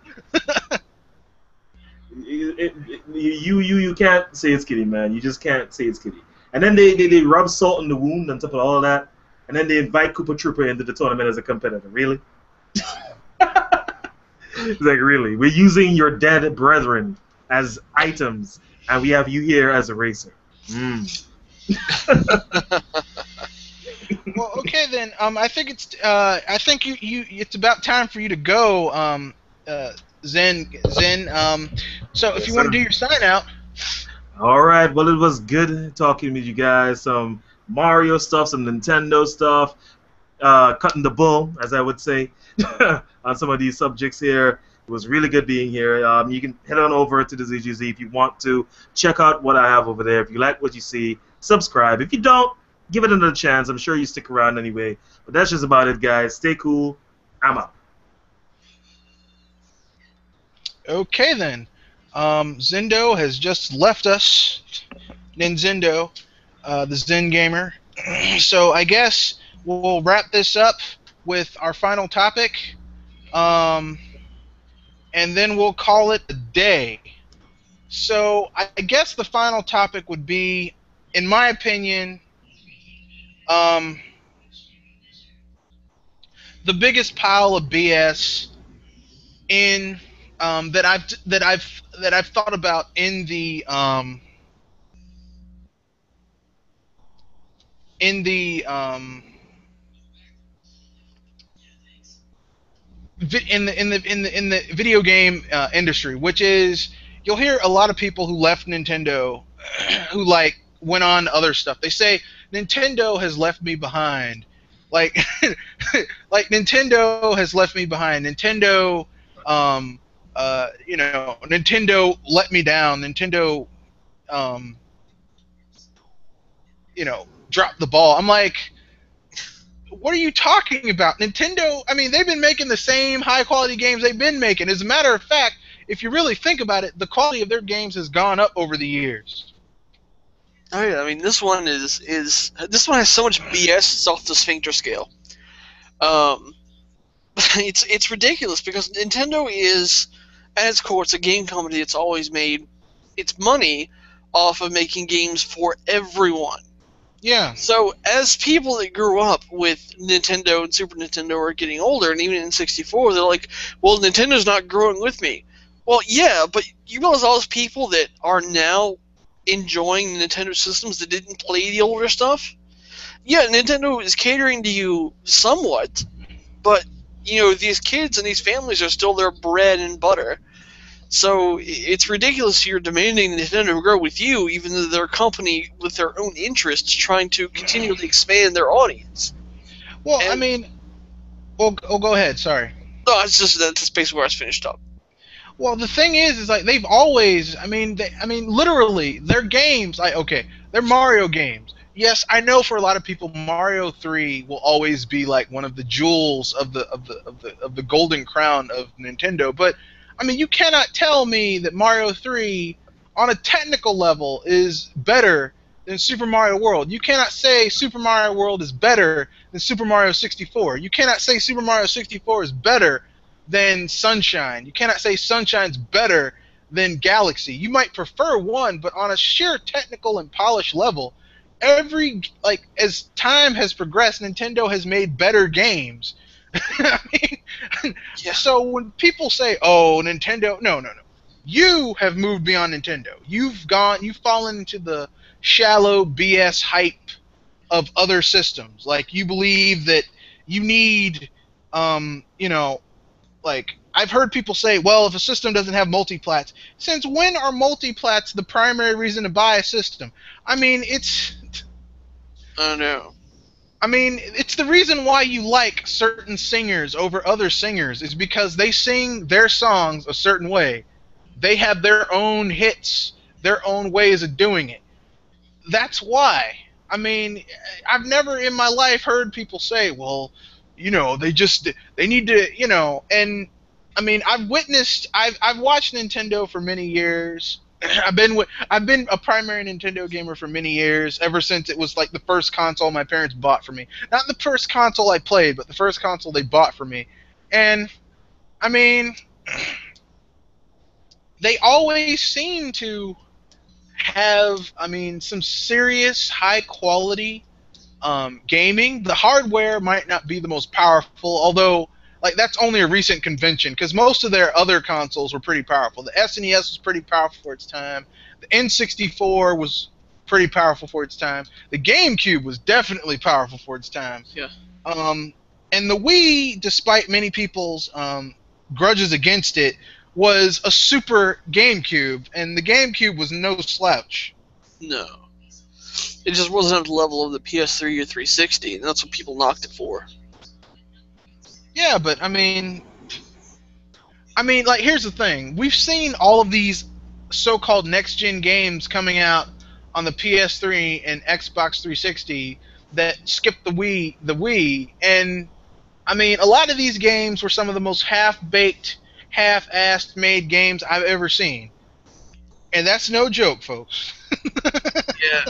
You can't say it's kiddie, man. You just can't say it's kiddie. And then they rub salt in the wound on top of all of that, and then they invite Koopa Troopa into the tournament as a competitor. Really? It's like, really? We're using your dead brethren as items, and we have you here as a racer. Well, okay then. I think it's about time for you to go, Zen. So if you want to do your sign out. All right. Well, it was good talking with you guys. Some Mario stuff, some Nintendo stuff, cutting the bull, as I would say, on some of these subjects here. It was really good being here. You can head on over to the ZGZ if you want to. Check out what I have over there. If you like what you see, subscribe. If you don't, give it another chance. I'm sure you stick around anyway. But that's just about it, guys. Stay cool. I'm out. Okay, then. Zendo has just left us Nintendo, the Zen Gamer. So I guess we'll wrap this up with our final topic, um, and then we'll call it a day. So I guess the final topic would be, in my opinion, um, the biggest pile of BS in that I've thought about in the in the video game industry, which is, you'll hear a lot of people who left Nintendo who like went on to other stuff. They say Nintendo has left me behind, like like Nintendo has left me behind. Nintendo, Nintendo let me down. Nintendo, um, dropped the ball. I'm like, what are you talking about? Nintendo, I mean, they've been making the same high-quality games they've been making. As a matter of fact, if you really think about it, the quality of their games has gone up over the years. Oh yeah, I mean this one is this one has so much BS. It's off the sphincter scale. It's ridiculous because Nintendo is, at its core, it's a game company that's always made its money off of making games for everyone. Yeah. So as people that grew up with Nintendo and Super Nintendo are getting older, and even in 64, they're like, well, Nintendo's not growing with me. Well, yeah, but you realize all those people that are now enjoying the Nintendo systems that didn't play the older stuff? Yeah, Nintendo is catering to you somewhat, but, these kids and these families are still their bread and butter. So it's ridiculous you're demanding Nintendo to grow with you, even though they're a company with their own interests trying to continually expand their audience. Well, I mean, go ahead. Sorry. No, that's basically where I was finished up. Well, the thing is like they've always, literally, their games, they're Mario games. Yes, I know for a lot of people, Mario 3 will always be like one of the jewels of the golden crown of Nintendo, but I mean, you cannot tell me that Mario 3, on a technical level, is better than Super Mario World. You cannot say Super Mario World is better than Super Mario 64. You cannot say Super Mario 64 is better than Sunshine. You cannot say Sunshine's better than Galaxy. You might prefer one, but on a sheer technical and polished level, as time has progressed, Nintendo has made better games. I mean, yeah. So when people say, "Oh, Nintendo," no. You have moved beyond Nintendo. You've fallen into the shallow BS hype of other systems. Like, you believe that you need, like, I've heard people say, well, if a system doesn't have multiplats, since when are multiplats the primary reason to buy a system? I mean, I know. I mean, it's the reason why you like certain singers over other singers is because they sing their songs a certain way. They have their own hits, their own ways of doing it. That's why. I mean, I've never in my life heard people say, well, they need to, and I mean, I've watched Nintendo for many years. I've been a primary Nintendo gamer for many years, ever since it was like the first console my parents bought for me. Not the first console I played, but the first console they bought for me. And I mean, they always seem to have, some serious high quality gaming. The hardware might not be the most powerful, although that's only a recent convention, because most of their other consoles were pretty powerful. The SNES was pretty powerful for its time. The N64 was pretty powerful for its time. The GameCube was definitely powerful for its time. Yeah. And the Wii, despite many people's grudges against it, was a super GameCube, and the GameCube was no slouch. No. It just wasn't at the level of the PS3 or 360, and that's what people knocked it for. Yeah, but I mean, here's the thing. We've seen all of these so-called next-gen games coming out on the PS3 and Xbox 360 that skipped the Wii, and I mean, a lot of these games were some of the most half-baked, half-assed made games I've ever seen. And that's no joke, folks. Yeah,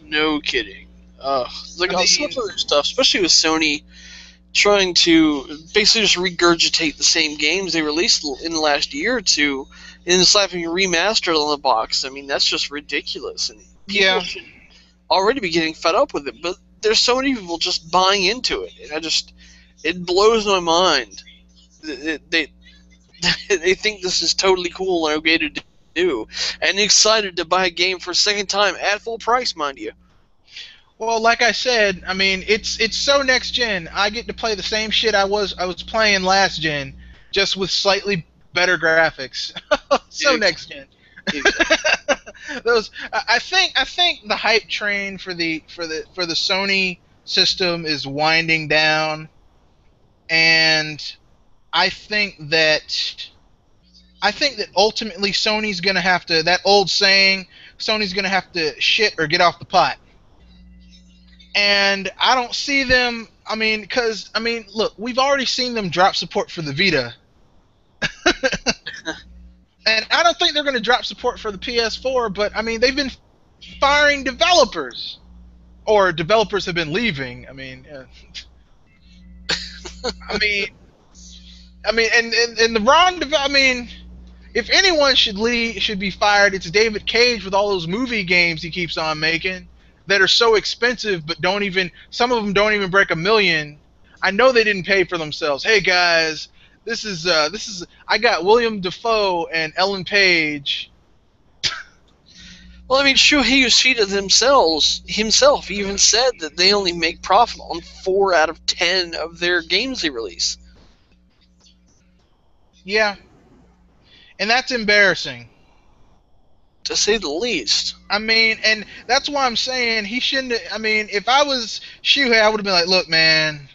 no kidding. Like I mean, some of their stuff, especially with Sony trying to basically just regurgitate the same games they released in the last year or two, and then slapping a remaster on the box. I mean, that's just ridiculous, and people should already be getting fed up with it. But there's so many people just buying into it, and it blows my mind. They think this is totally cool and okay to do, and excited to buy a game for a second time at full price, mind you. Well, like I said, I mean, it's so next gen. I get to play the same shit I was playing last gen, just with slightly better graphics. So next gen. I think the hype train for the Sony system is winding down, and I think that ultimately Sony's gonna have to, that old saying, Sony's gonna have to shit or get off the pot. And I don't see them. I mean, look, we've already seen them drop support for the Vita. And I don't think they're going to drop support for the PS4, but I mean, they've been firing developers, or developers have been leaving. I mean, and the wrong. I mean, if anyone should be fired, it's David Cage with all those movie games he keeps on making that are so expensive, but some of them don't even break $1 million. I know they didn't pay for themselves. Hey guys, this is I got William Dafoe and Ellen Page. Well, I mean, Shuhei Yoshida himself even said that they only make profit on 4 out of 10 of their games they release. Yeah, and that's embarrassing, to say the least. I mean, and that's why I'm saying he shouldn't. I mean, if I was Shuhei, I would have been like, "Look, man,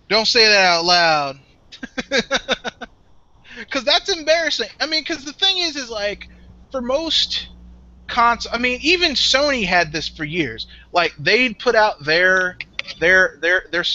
don't say that out loud," because that's embarrassing. I mean, because the thing is like, for most I mean, even Sony had this for years. Like, they'd put out their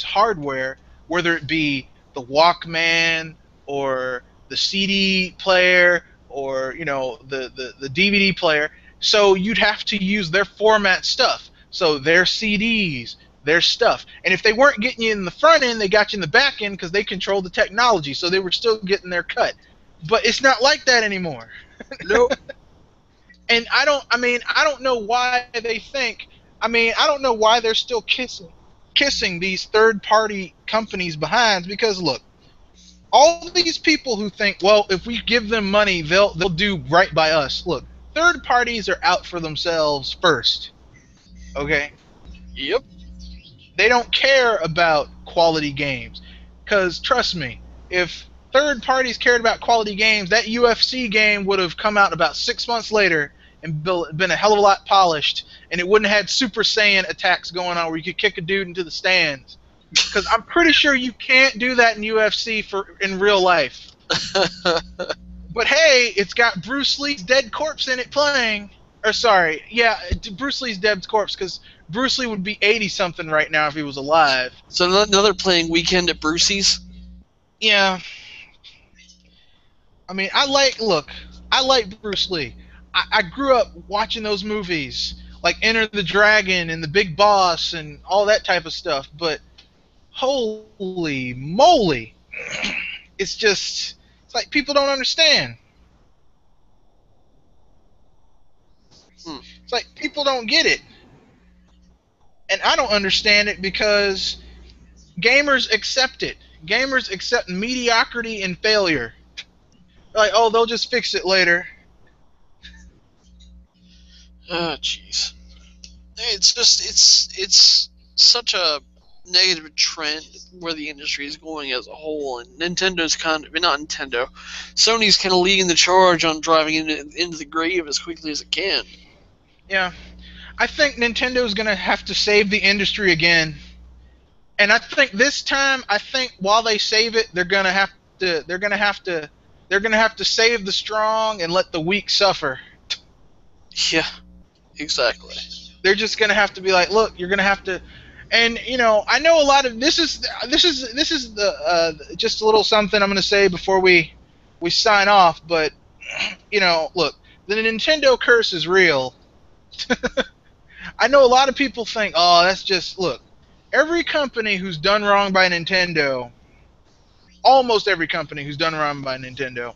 hardware, whether it be the Walkman or the CD player, or the DVD player, so you'd have to use their format stuff. So their CDs, their stuff, and if they weren't getting you in the front end, they got you in the back end because they controlled the technology, so they were still getting their cut. But it's not like that anymore. Nope. And I don't know why they think. I mean, I don't know why they're still kissing these third-party companies behind, because look, all these people who think, well, if we give them money, they'll do right by us. Look, third parties are out for themselves first. Okay? Yep. They don't care about quality games. Because, trust me, if third parties cared about quality games, that UFC game would have come out about 6 months later and been a hell of a lot polished, and it wouldn't have had Super Saiyan attacks going on where you could kick a dude into the stands. Because I'm pretty sure you can't do that in UFC in real life. But hey, it's got Bruce Lee's dead corpse in it playing. Or sorry, yeah, Bruce Lee's dead corpse, because Bruce Lee would be 80-something right now if he was alive. So another playing Weekend at Brucey's? Yeah. I mean, I like Bruce Lee. I grew up watching those movies, like Enter the Dragon and The Big Boss and all that type of stuff, but holy moly, it's like people don't understand. It's like people don't get it. And I don't understand it because gamers accept it. Gamers accept mediocrity and failure. They're like, oh, they'll just fix it later. Oh, jeez. It's such a negative trend where the industry is going as a whole, and Sony's kind of leading the charge on driving into the grave as quickly as it can. Yeah, I think Nintendo's gonna have to save the industry again, and I think this time, while they save it, they're gonna have to save the strong and let the weak suffer. Yeah, exactly. They're just gonna have to be like, look, you're gonna have to. And I know a lot of this is the just a little something I'm going to say before we sign off. But look, the Nintendo curse is real. I know a lot of people think, oh, that's just, look, every company who's done wrong by Nintendo, almost every company who's done wrong by Nintendo,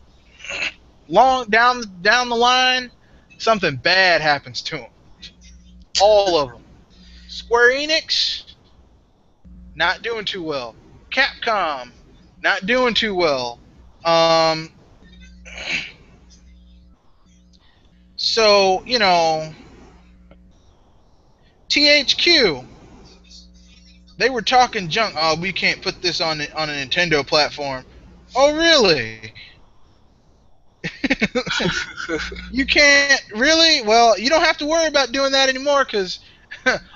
long down the line, something bad happens to them. All of them. Square Enix, not doing too well. Capcom, not doing too well. So, you know, THQ, they were talking junk. Oh, we can't put this on a Nintendo platform. Oh, really? You can't? Really? Well, you don't have to worry about doing that anymore because,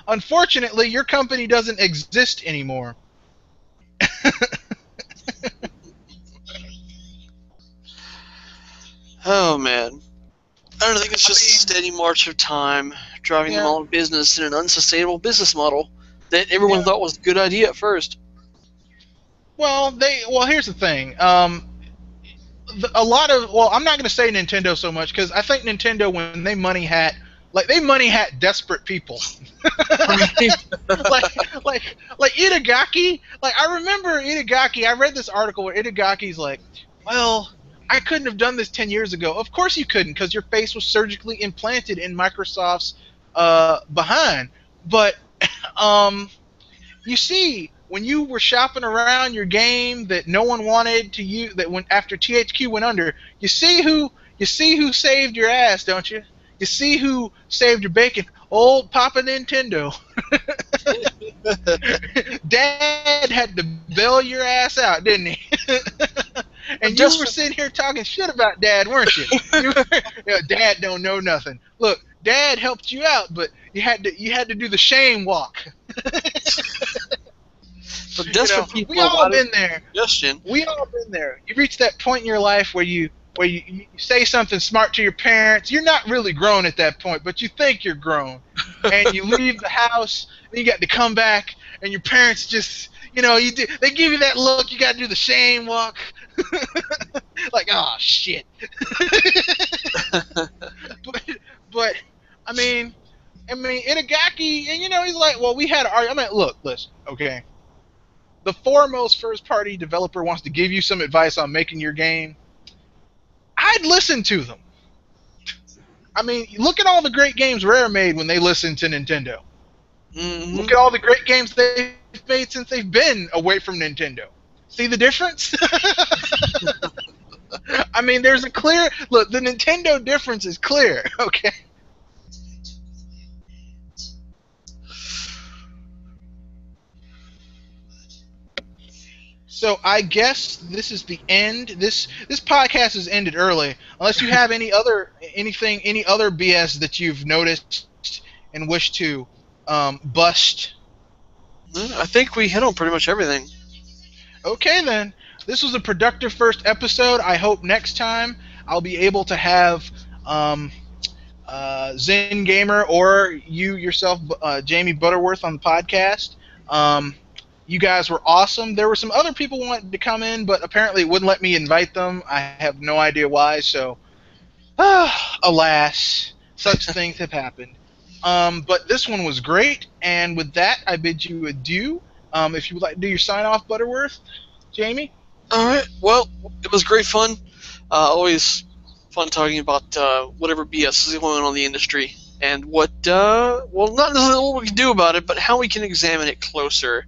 unfortunately, your company doesn't exist anymore. Oh, man. I don't think it's just a steady march of time, driving them all in business in an unsustainable business model that everyone thought was a good idea at first. Well, here's the thing. I'm not going to say Nintendo so much because I think Nintendo, when they money hat desperate people. like Itagaki. Like, I remember Itagaki. I read this article where Itagaki's like, well, I couldn't have done this 10 years ago. Of course you couldn't, because your face was surgically implanted in Microsoft's behind. But you see, when you were shopping around your game that no one wanted to use, that when after THQ went under, you see who saved your ass, don't you? You see who saved your bacon? Old Papa Nintendo. Dad had to bail your ass out, didn't he? And you were sitting here talking shit about Dad, weren't you? Dad don't know nothing. Look, Dad helped you out, but you had to do the shame walk. But desperate people, we all been there. Justin. We all been there. You reach that point in your life where you say something smart to your parents. You're not really grown at that point, but you think you're grown. And you leave the house, and you got to come back, and your parents just, they give you that look. You got to do the shame walk. Like, oh, shit. but I mean, Itagaki, and he's like, well, we had an argument. I mean, look, listen, okay. The foremost first-party developer wants to give you some advice on making your game. I'd listen to them. I mean, look at all the great games Rare made when they listened to Nintendo. Mm-hmm. Look at all the great games they've made since they've been away from Nintendo. See the difference? I mean, there's a clear... Look, the Nintendo difference is clear, okay? So I guess this is the end. This podcast has ended early. Unless you have any other BS that you've noticed and wish to bust. I think we hit on pretty much everything. Okay then. This was a productive first episode. I hope next time I'll be able to have Zen Gamer or you yourself, Jamie Butterworth, on the podcast. You guys were awesome. There were some other people who wanted to come in, but apparently it wouldn't let me invite them. I have no idea why, so alas, such things have happened. But this one was great, and with that, I bid you adieu. If you would like to do your sign-off, Butterworth, Jamie? All right. Well, it was great fun. Always fun talking about whatever BS is going on in the industry. And what, not necessarily what we can do about it, but how we can examine it closer.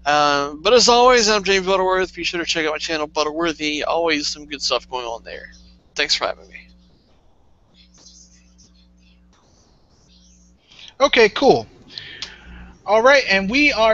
But as always, I'm James Butterworth. Be sure to check out my channel, Butterworthy. Always some good stuff going on there. Thanks for having me. Okay, cool. All right, and we are...